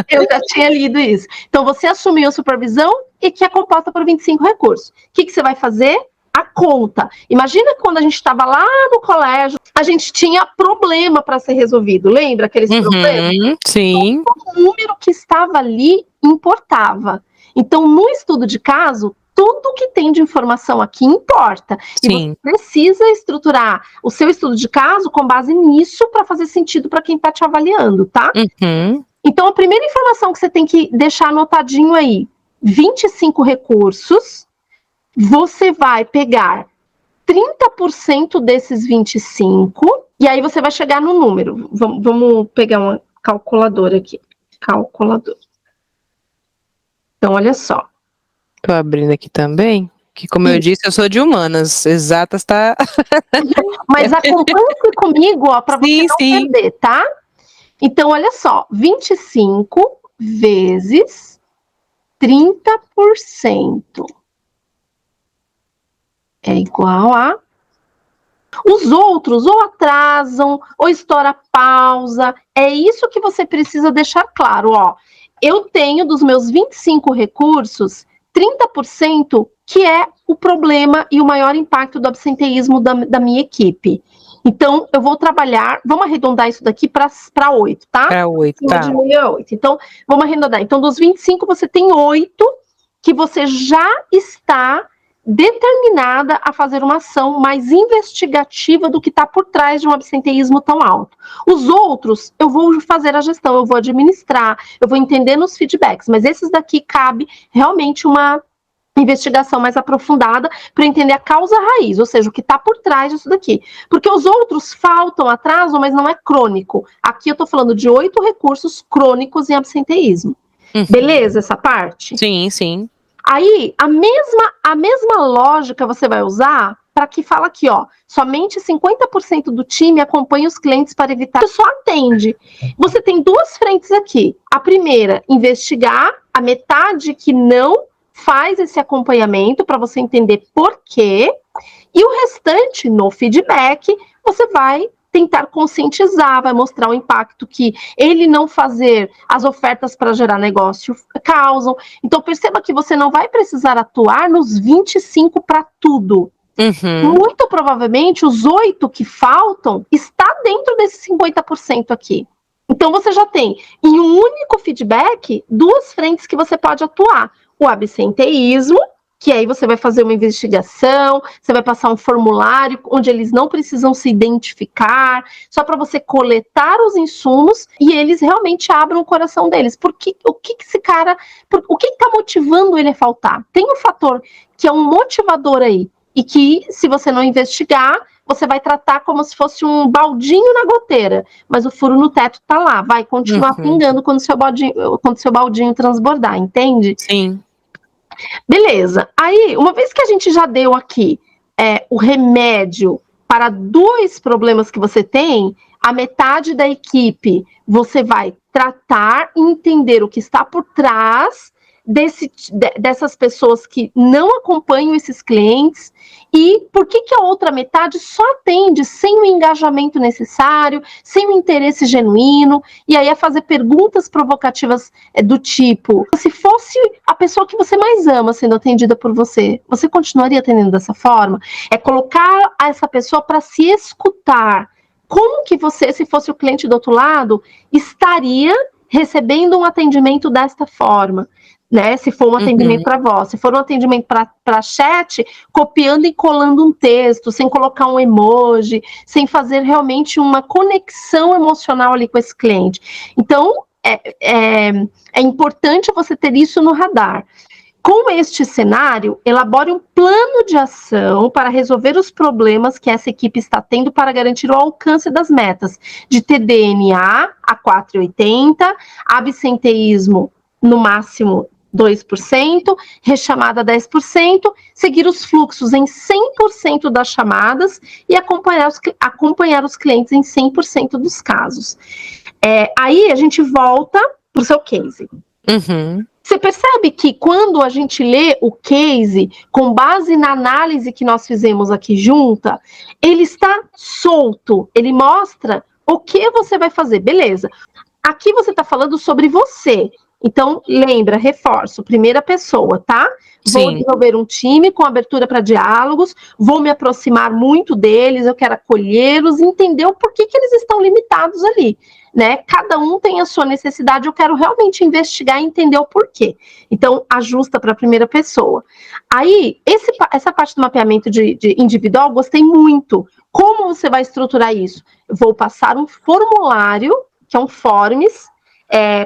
Eu já tinha lido isso. Então, você assumiu a supervisão e que é composta por 25 recursos. O que você vai fazer? A conta. Imagina quando a gente estava lá no colégio, a gente tinha problema para ser resolvido. Lembra aqueles problemas? Sim. Então, o número que estava ali importava. Então, no estudo de caso, tudo que tem de informação aqui importa. E Sim. você precisa estruturar o seu estudo de caso com base nisso para fazer sentido para quem está te avaliando, tá? Uhum. Então, a primeira informação que você tem que deixar anotadinho aí, 25 recursos, você vai pegar 30% desses 25, e aí você vai chegar no número. Vamos pegar uma calculadora aqui. Calculadora. Então, olha só. Tô abrindo aqui também, que como eu disse, eu sou de humanas, exatas tá... Mas acompanha comigo, ó, para você não perder, tá? Então, olha só, 25 vezes 30%. É igual a... Os outros ou atrasam, ou estoura pausa. É isso que você precisa deixar claro, ó. Eu tenho dos meus 25 recursos, 30% que é o problema e o maior impacto do absenteísmo da minha equipe. Então, eu vou trabalhar, vamos arredondar isso daqui para 8, tá? Para 8, tá. De 8. Então, vamos arredondar. Então, dos 25, você tem 8 que você já está determinada a fazer uma ação mais investigativa do que está por trás de um absenteísmo tão alto. Os outros, eu vou fazer a gestão, eu vou administrar, eu vou entender nos feedbacks, mas esses daqui cabe realmente uma investigação mais aprofundada para entender a causa raiz, ou seja, o que está por trás disso daqui. Porque os outros faltam, atrasam, mas não é crônico. Aqui eu estou falando de 8 recursos crônicos em absenteísmo. Uhum. Beleza essa parte? Sim, sim. Aí, a mesma lógica você vai usar para que fala aqui, ó, somente 50% do time acompanha os clientes para evitar que só atende. Você tem 2 frentes aqui. A primeira, investigar a metade que não faz esse acompanhamento para você entender por quê. E o restante, no feedback, você vai tentar conscientizar, vai mostrar o impacto que ele não fazer as ofertas para gerar negócio causam. Então, perceba que você não vai precisar atuar nos 25 para tudo. Muito provavelmente, os 8 que faltam está dentro desses 50% aqui. Então, você já tem, em um único feedback, 2 frentes que você pode atuar. O absenteísmo, que aí você vai fazer uma investigação, você vai passar um formulário onde eles não precisam se identificar, só para você coletar os insumos e eles realmente abram o coração deles. O que esse cara, o que está motivando ele a faltar? Tem um fator que é um motivador aí, e que, se você não investigar, você vai tratar como se fosse um baldinho na goteira, mas o furo no teto tá lá, vai continuar pingando quando seu baldinho transbordar, entende? Sim. Beleza. Aí, uma vez que a gente já deu aqui o remédio para 2 problemas que você tem, a metade da equipe você vai tratar e entender o que está por trás dessas pessoas que não acompanham esses clientes e por que a outra metade só atende sem o engajamento necessário, sem o interesse genuíno, e aí é fazer perguntas provocativas do tipo, se fosse a pessoa que você mais ama sendo atendida por você, você continuaria atendendo dessa forma? É colocar essa pessoa para se escutar. Como que você, se fosse o cliente do outro lado, estaria recebendo um atendimento desta forma? Né, se for um atendimento para voz, se for um atendimento para chat, copiando e colando um texto, sem colocar um emoji, sem fazer realmente uma conexão emocional ali com esse cliente. Então, é importante você ter isso no radar. Com este cenário, elabore um plano de ação para resolver os problemas que essa equipe está tendo para garantir o alcance das metas de TDNA a 4,80, absenteísmo no máximo 2%, rechamada 10%, seguir os fluxos em 100% das chamadas e acompanhar os clientes em 100% dos casos. Aí a gente volta para o seu case. Você percebe que quando a gente lê o case, com base na análise que nós fizemos aqui junta, ele está solto, ele mostra o que você vai fazer, beleza. Aqui você está falando sobre você. Então, lembra, reforço, primeira pessoa, tá? Vou desenvolver um time com abertura para diálogos, vou me aproximar muito deles, eu quero acolhê-los, entender o porquê que eles estão limitados ali, né? Cada um tem a sua necessidade, eu quero realmente investigar e entender o porquê. Então, ajusta para a primeira pessoa. Aí, essa parte do mapeamento de individual, gostei muito. Como você vai estruturar isso? Eu vou passar um formulário, que é um forms.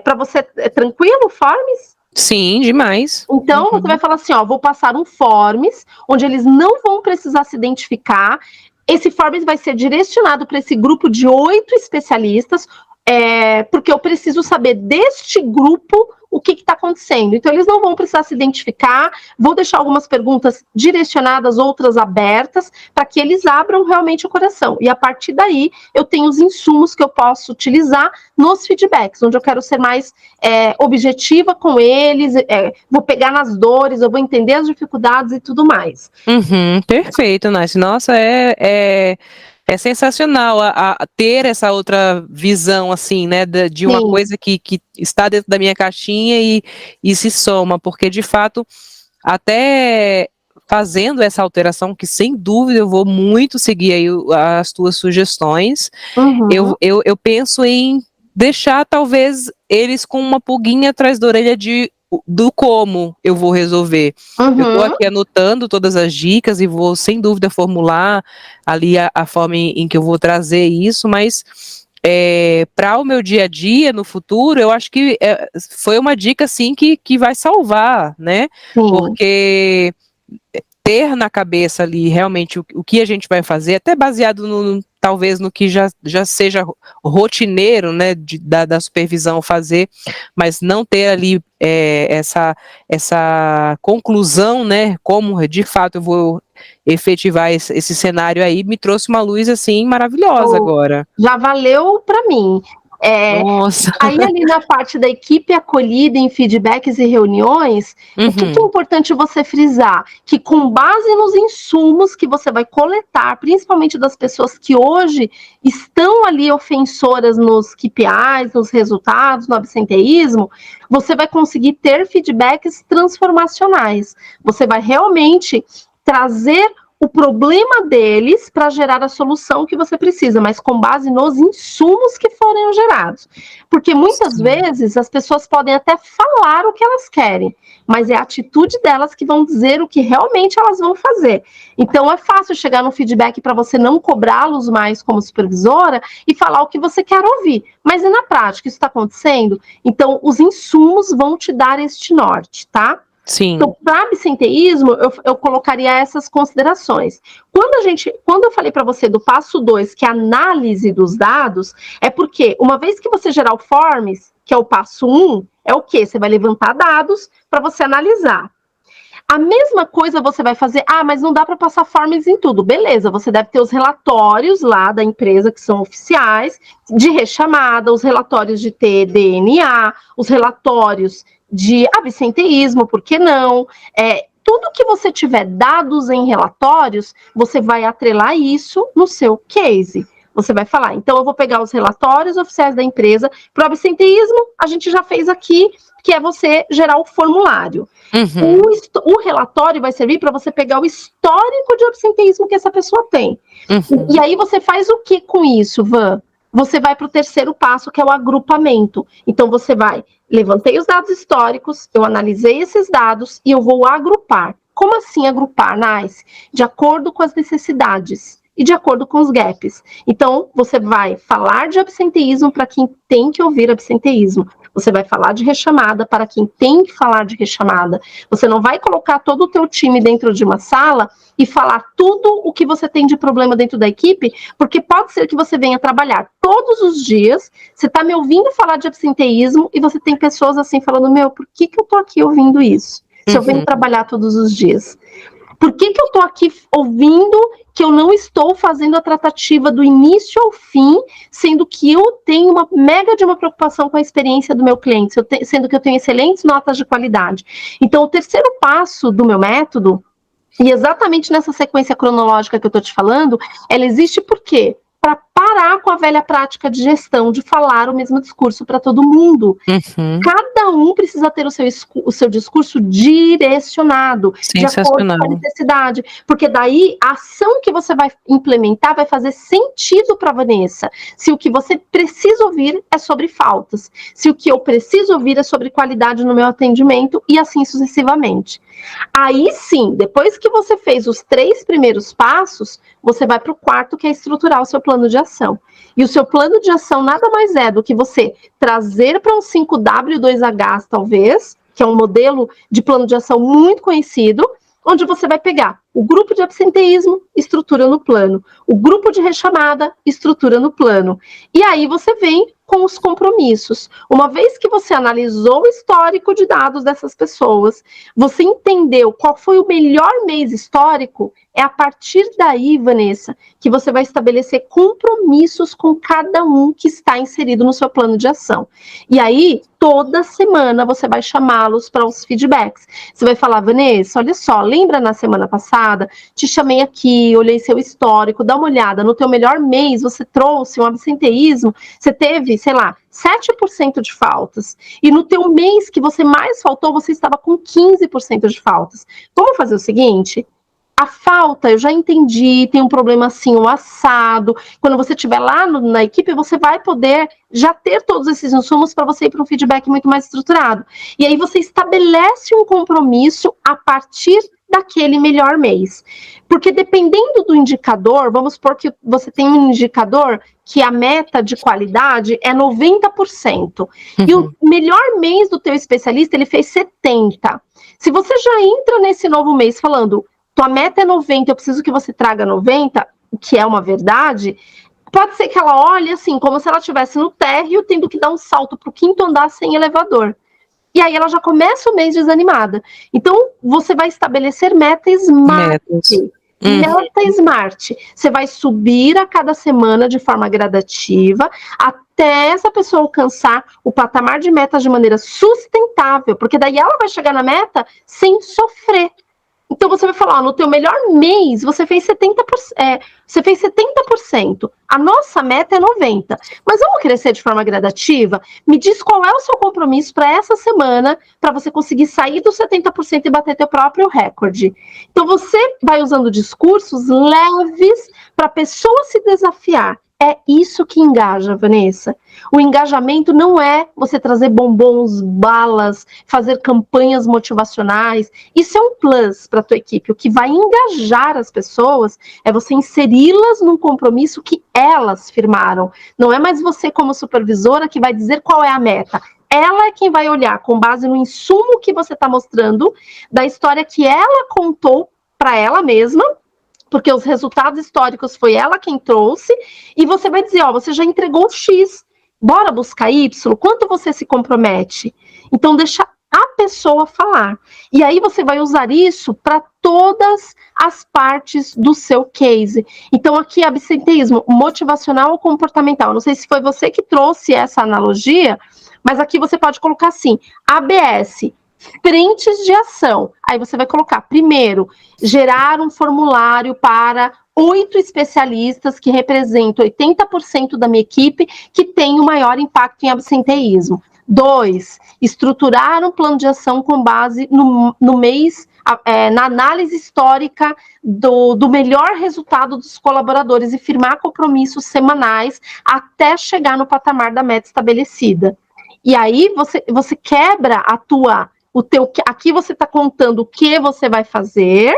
Para você, é tranquilo o forms? Sim, demais. Então, você vai falar assim, vou passar um forms, onde eles não vão precisar se identificar. Esse forms vai ser direcionado para esse grupo de 8 especialistas, porque eu preciso saber deste grupo o que está acontecendo. Então, eles não vão precisar se identificar, vou deixar algumas perguntas direcionadas, outras abertas, para que eles abram realmente o coração. E a partir daí, eu tenho os insumos que eu posso utilizar nos feedbacks, onde eu quero ser mais objetiva com eles, vou pegar nas dores, eu vou entender as dificuldades e tudo mais. Perfeito, Nath. Nossa, é sensacional a ter essa outra visão, assim, né, de uma coisa que está dentro da minha caixinha e se soma, porque, de fato, até fazendo essa alteração, que sem dúvida eu vou muito seguir aí as tuas sugestões, eu penso em deixar, talvez, eles com uma pulguinha atrás da orelha do como eu vou resolver. Eu estou aqui anotando todas as dicas e vou, sem dúvida, formular ali a forma em que eu vou trazer isso, mas para o meu dia a dia, no futuro, eu acho que foi uma dica, assim, que vai salvar, né? Porque ter na cabeça ali realmente o que a gente vai fazer, até baseado talvez no que já seja rotineiro, né, da supervisão fazer, mas não ter ali essa conclusão, né, como de fato eu vou efetivar esse cenário aí, me trouxe uma luz, assim, maravilhosa agora. Já valeu para mim. Nossa. Aí ali na parte da equipe acolhida em feedbacks e reuniões, o que é importante você frisar? Que com base nos insumos que você vai coletar, principalmente das pessoas que hoje estão ali ofensoras nos KPIs, nos resultados, no absenteísmo, você vai conseguir ter feedbacks transformacionais. Você vai realmente trazer o problema deles para gerar a solução que você precisa, mas com base nos insumos que forem gerados. Porque muitas vezes as pessoas podem até falar o que elas querem, mas é a atitude delas que vão dizer o que realmente elas vão fazer. Então é fácil chegar no feedback para você não cobrá-los mais como supervisora e falar o que você quer ouvir. Mas e na prática, isso está acontecendo? Então os insumos vão te dar este norte, tá? Sim. Então, para absenteísmo, eu colocaria essas considerações. Quando eu falei para você do passo 2, que é a análise dos dados, é porque, uma vez que você gerar o Forms, que é o passo 1, é o quê? Você vai levantar dados para você analisar. A mesma coisa você vai fazer, mas não dá para passar Forms em tudo. Beleza, você deve ter os relatórios lá da empresa, que são oficiais, de rechamada, os relatórios de TDNA, os relatórios de absenteísmo, por que não? Tudo que você tiver dados em relatórios, você vai atrelar isso no seu case. Você vai falar, então eu vou pegar os relatórios oficiais da empresa, para o absenteísmo, a gente já fez aqui, que é você gerar o formulário. O relatório vai servir para você pegar o histórico de absenteísmo que essa pessoa tem. E aí você faz o que com isso, Van? Você vai para o terceiro passo, que é o agrupamento. Então você vai, levantei os dados históricos, eu analisei esses dados e eu vou agrupar. Como assim agrupar, Nice? De acordo com as necessidades e de acordo com os gaps. Então, você vai falar de absenteísmo para quem tem que ouvir absenteísmo. Você vai falar de rechamada para quem tem que falar de rechamada. Você não vai colocar todo o teu time dentro de uma sala e falar tudo o que você tem de problema dentro da equipe, porque pode ser que você venha trabalhar todos os dias, você está me ouvindo falar de absenteísmo e você tem pessoas assim falando, por que eu estou aqui ouvindo isso? Se eu venho trabalhar todos os dias. Por que eu estou aqui ouvindo que eu não estou fazendo a tratativa do início ao fim, sendo que eu tenho uma mega de uma preocupação com a experiência do meu cliente, sendo que eu tenho excelentes notas de qualidade. Então, o terceiro passo do meu método, e exatamente nessa sequência cronológica que eu estou te falando, ela existe por quê? Para parar com a velha prática de gestão, de falar o mesmo discurso para todo mundo. Cada um precisa ter o seu discurso direcionado, de acordo com a necessidade, porque daí a ação que você vai implementar vai fazer sentido para a Vanessa. Se o que você precisa ouvir é sobre faltas, se o que eu preciso ouvir é sobre qualidade no meu atendimento e assim sucessivamente. Aí sim, depois que você fez os 3 primeiros passos, você vai para o quarto, que é estruturar o seu plano de ação. E o seu plano de ação nada mais é do que você trazer para um 5W2H, talvez, que é um modelo de plano de ação muito conhecido, onde você vai pegar o grupo de absenteísmo, estrutura no plano, o grupo de rechamada, estrutura no plano. E aí você vem com os compromissos. Uma vez que você analisou o histórico de dados dessas pessoas, você entendeu qual foi o melhor mês histórico, é a partir daí, Vanessa, que você vai estabelecer compromissos com cada um que está inserido no seu plano de ação. E aí, toda semana, você vai chamá-los para os feedbacks. Você vai falar, Vanessa, olha só, lembra na semana passada? Te chamei aqui, olhei seu histórico, dá uma olhada, no teu melhor mês você trouxe um absenteísmo, você teve, sei lá, 7% de faltas, e no teu mês que você mais faltou, você estava com 15% de faltas. Vamos fazer o seguinte? A falta, eu já entendi, tem um problema assim, um assado. Quando você estiver lá na equipe, você vai poder já ter todos esses insumos para você ir para um feedback muito mais estruturado. E aí você estabelece um compromisso a partir daquele melhor mês. Porque dependendo do indicador, vamos supor que você tem um indicador que a meta de qualidade é 90%. E o melhor mês do teu especialista, ele fez 70%. Se você já entra nesse novo mês falando, tua meta é 90, eu preciso que você traga 90, o que é uma verdade, pode ser que ela olhe assim, como se ela estivesse no térreo, tendo que dar um salto para o 5º andar sem elevador. E aí ela já começa o mês desanimada. Então, você vai estabelecer metas smart. Meta Smart. Você vai subir a cada semana de forma gradativa até essa pessoa alcançar o patamar de metas de maneira sustentável, porque daí ela vai chegar na meta sem sofrer. Então você vai falar, ó, no teu melhor mês você fez 70%, você fez 70%. A nossa meta é 90%. Mas vamos crescer de forma gradativa? Me diz qual é o seu compromisso para essa semana, para você conseguir sair dos 70% e bater teu próprio recorde. Então você vai usando discursos leves para a pessoa se desafiar. É isso que engaja, Vanessa. O engajamento não é você trazer bombons, balas, fazer campanhas motivacionais. Isso é um plus para a tua equipe. O que vai engajar as pessoas é você inseri-las num compromisso que elas firmaram. Não é mais você como supervisora que vai dizer qual é a meta. Ela é quem vai olhar com base no insumo que você está mostrando, da história que ela contou para ela mesma, porque os resultados históricos foi ela quem trouxe, e você vai dizer, ó, você já entregou X, bora buscar Y, quanto você se compromete? Então, deixa a pessoa falar. E aí você vai usar isso para todas as partes do seu case. Então, aqui, absenteísmo motivacional ou comportamental. Não sei se foi você que trouxe essa analogia, mas aqui você pode colocar assim, ABS, frentes de ação. Aí você vai colocar, primeiro, gerar um formulário para 8 especialistas que representam 80% da minha equipe que tem o maior impacto em absenteísmo. 2, estruturar um plano de ação com base no mês, na análise histórica do melhor resultado dos colaboradores e firmar compromissos semanais até chegar no patamar da meta estabelecida. E aí você quebra aqui você está contando o que você vai fazer,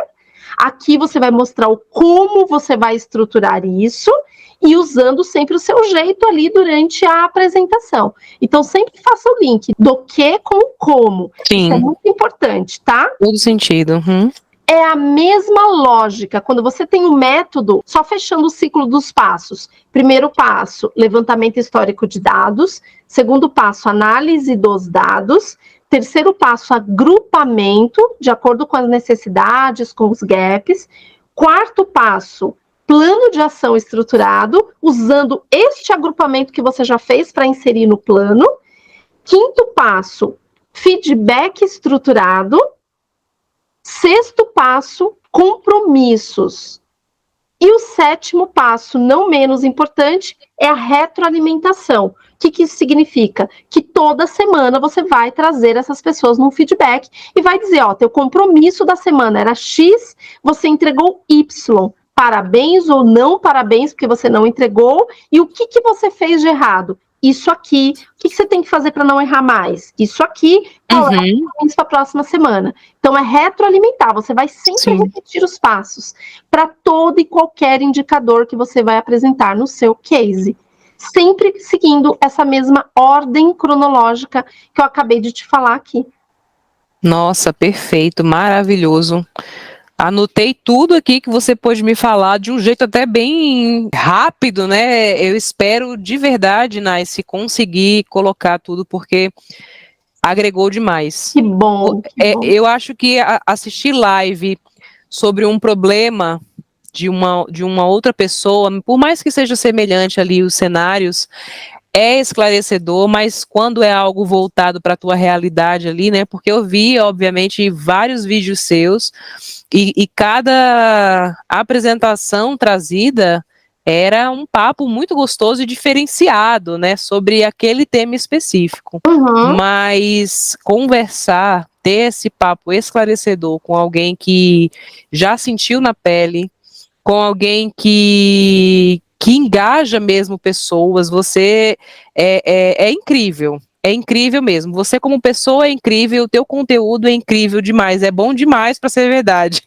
aqui você vai mostrar o como você vai estruturar isso e usando sempre o seu jeito ali durante a apresentação. Então, sempre faça o link do que com o como. Sim. Isso é muito importante, tá? Todo sentido. É a mesma lógica. Quando você tem um método, só fechando o ciclo dos passos. Primeiro passo, levantamento histórico de dados. Segundo passo, análise dos dados. Terceiro passo, agrupamento, de acordo com as necessidades, com os gaps. Quarto passo, plano de ação estruturado, usando este agrupamento que você já fez para inserir no plano. Quinto passo, feedback estruturado. Sexto passo, compromissos. E o sétimo passo, não menos importante, é a retroalimentação. O que isso significa? Que toda semana você vai trazer essas pessoas num feedback e vai dizer, ó, teu compromisso da semana era X, você entregou Y. Parabéns ou não parabéns, porque você não entregou. E o que você fez de errado? Isso aqui. O que você tem que fazer para não errar mais? Isso aqui. Qual é o compromisso para a próxima semana? Então, é retroalimentar. Você vai sempre repetir os passos para todo e qualquer indicador que você vai apresentar no seu case. Sempre seguindo essa mesma ordem cronológica que eu acabei de te falar aqui. Nossa, perfeito, maravilhoso. Anotei tudo aqui que você pôde me falar de um jeito até bem rápido, né? Eu espero de verdade, Naice, conseguir colocar tudo, porque agregou demais. Que bom. Eu acho que assistir live sobre um problema de uma outra pessoa, por mais que seja semelhante ali os cenários, é esclarecedor, mas quando é algo voltado para a tua realidade ali, né? Porque eu vi, obviamente, vários vídeos seus e cada apresentação trazida era um papo muito gostoso e diferenciado, né? Sobre aquele tema específico. Mas conversar, ter esse papo esclarecedor com alguém que já sentiu na pele, com alguém que engaja mesmo pessoas, você é incrível. É incrível mesmo. Você como pessoa é incrível, o teu conteúdo é incrível demais. É bom demais para ser verdade.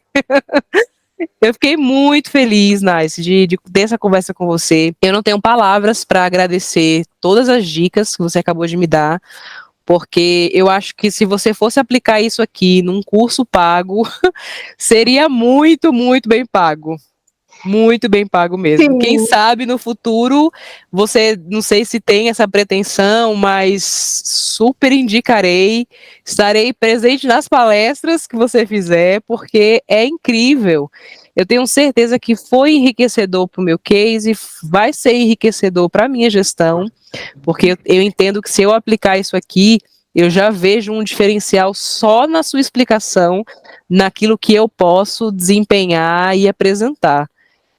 Eu fiquei muito feliz, Nice, de ter essa conversa com você. Eu não tenho palavras para agradecer todas as dicas que você acabou de me dar, porque eu acho que se você fosse aplicar isso aqui num curso pago, seria muito, muito bem pago. Muito bem pago mesmo. Sim. Quem sabe no futuro, você, não sei se tem essa pretensão, mas super indicarei, estarei presente nas palestras que você fizer, porque é incrível. eu tenho certeza que foi enriquecedor para o meu case, vai ser enriquecedor para a minha gestão, porque eu entendo que se eu aplicar isso aqui, eu já vejo um diferencial só na sua explicação, naquilo que eu posso desempenhar e apresentar.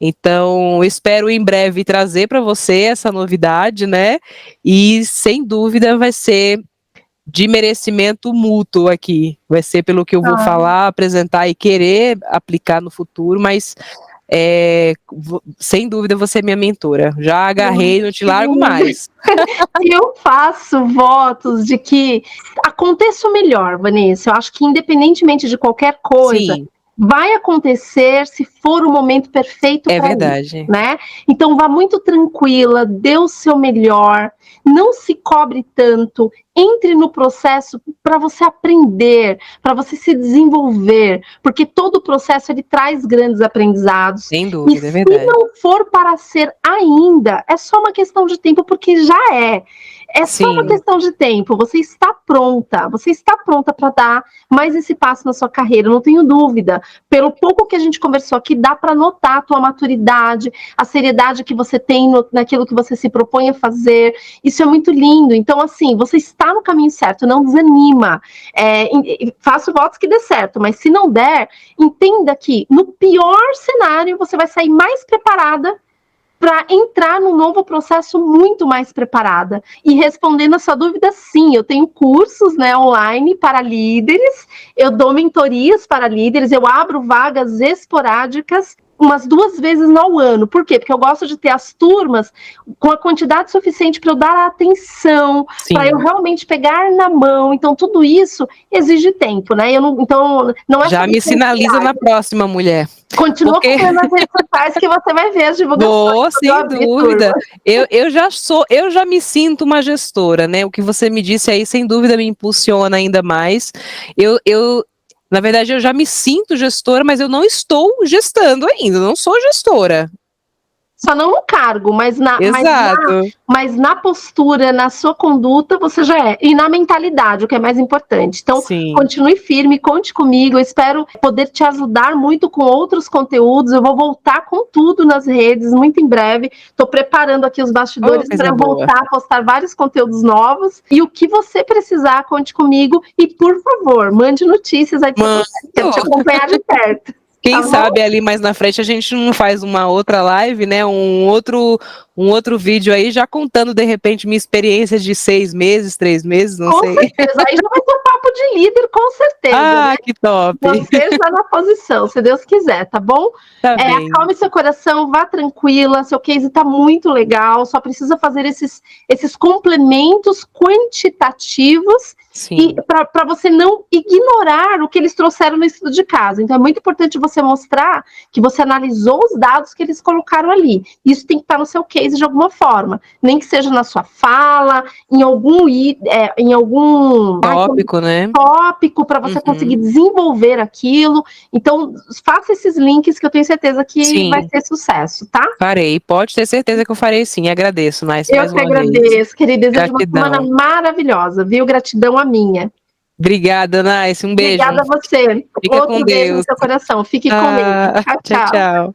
Então, espero em breve trazer para você essa novidade, né? E sem dúvida vai ser de merecimento mútuo aqui. Vai ser pelo que eu vou falar, apresentar e querer aplicar no futuro, mas sem dúvida você é minha mentora. Já agarrei, não te largo mais. Eu faço votos de que aconteça o melhor, Vanessa. Eu acho que independentemente de qualquer coisa, Sim, vai acontecer se for o momento perfeito é para verdade. isso, né? Então vá muito tranquila, dê o seu melhor, não se cobre tanto, entre no processo para você aprender, para você se desenvolver, porque todo o processo ele traz grandes aprendizados. Sem E dúvida, é se verdade. não for para ser ainda, é só uma questão de tempo, porque já é. É só uma Sim, questão de tempo. Você está pronta para dar mais esse passo na sua carreira, não tenho dúvida. Pelo pouco que a gente conversou aqui, dá para notar a tua maturidade, a seriedade que você tem naquilo que você se propõe a fazer. Isso é muito lindo. Então, assim, você está no caminho certo, não desanima. Faço votos que dê certo, mas se não der, entenda que no pior cenário você vai sair mais preparada para entrar num novo processo muito mais preparada. E respondendo a sua dúvida, sim, eu tenho cursos, né, online para líderes, eu dou mentorias para líderes, eu abro vagas esporádicas umas 2 vezes ao ano. Por quê? Porque eu gosto de ter as turmas com a quantidade suficiente para eu dar a atenção, para eu realmente pegar na mão. Então, tudo isso exige tempo, né? Então, não é já me sinaliza na próxima, mulher. Continua acompanhando nas redes sociais que você vai ver as divulgações. Sem dúvida. Eu já me sinto uma gestora, né? O que você me disse aí, sem dúvida, me impulsiona ainda mais. Na verdade, eu já me sinto gestora, mas eu não estou gestando ainda, não sou gestora. Só não no cargo, Exato. mas na postura, na sua conduta, você já é. E na mentalidade, o que é mais importante. Então, Sim. continue firme, conte comigo. Eu espero poder te ajudar muito com outros conteúdos. Eu vou voltar com tudo nas redes muito em breve. Estou preparando aqui os bastidores para eu voltar a postar vários conteúdos novos. E o que você precisar, conte comigo. E, por favor, mande notícias aí para você. Quero te acompanhar de perto. Quem sabe ali mais na frente a gente não faz uma outra live, né? Um outro vídeo aí, já contando de repente minha experiência de 6 meses, 3 meses, não sei. Com certeza, aí já vai ter papo de líder, com certeza. Ah, né? que top! Você está na posição, se Deus quiser, tá bom? Tá bem. Acalme seu coração, vá tranquila, seu case está muito legal, só precisa fazer esses complementos quantitativos e para você não ignorar o que eles trouxeram no estudo de caso. Então é muito importante você mostrar que você analisou os dados que eles colocaram ali. Isso tem que estar no seu case de alguma forma, nem que seja na sua fala, em algum tópico, né? Tópico para você conseguir desenvolver aquilo. Então, faça esses links que eu tenho certeza que vai ser sucesso, tá? Farei, pode ter certeza que eu farei sim. Agradeço mais uma vez. Eu que agradeço, querida. Desejo uma semana maravilhosa, viu? Gratidão a minha. Obrigada, Naice. Um beijo. Obrigada a você. Fica com Outro beijo Deus. no seu coração. Fique com Deus. Tchau, tchau. Tchau.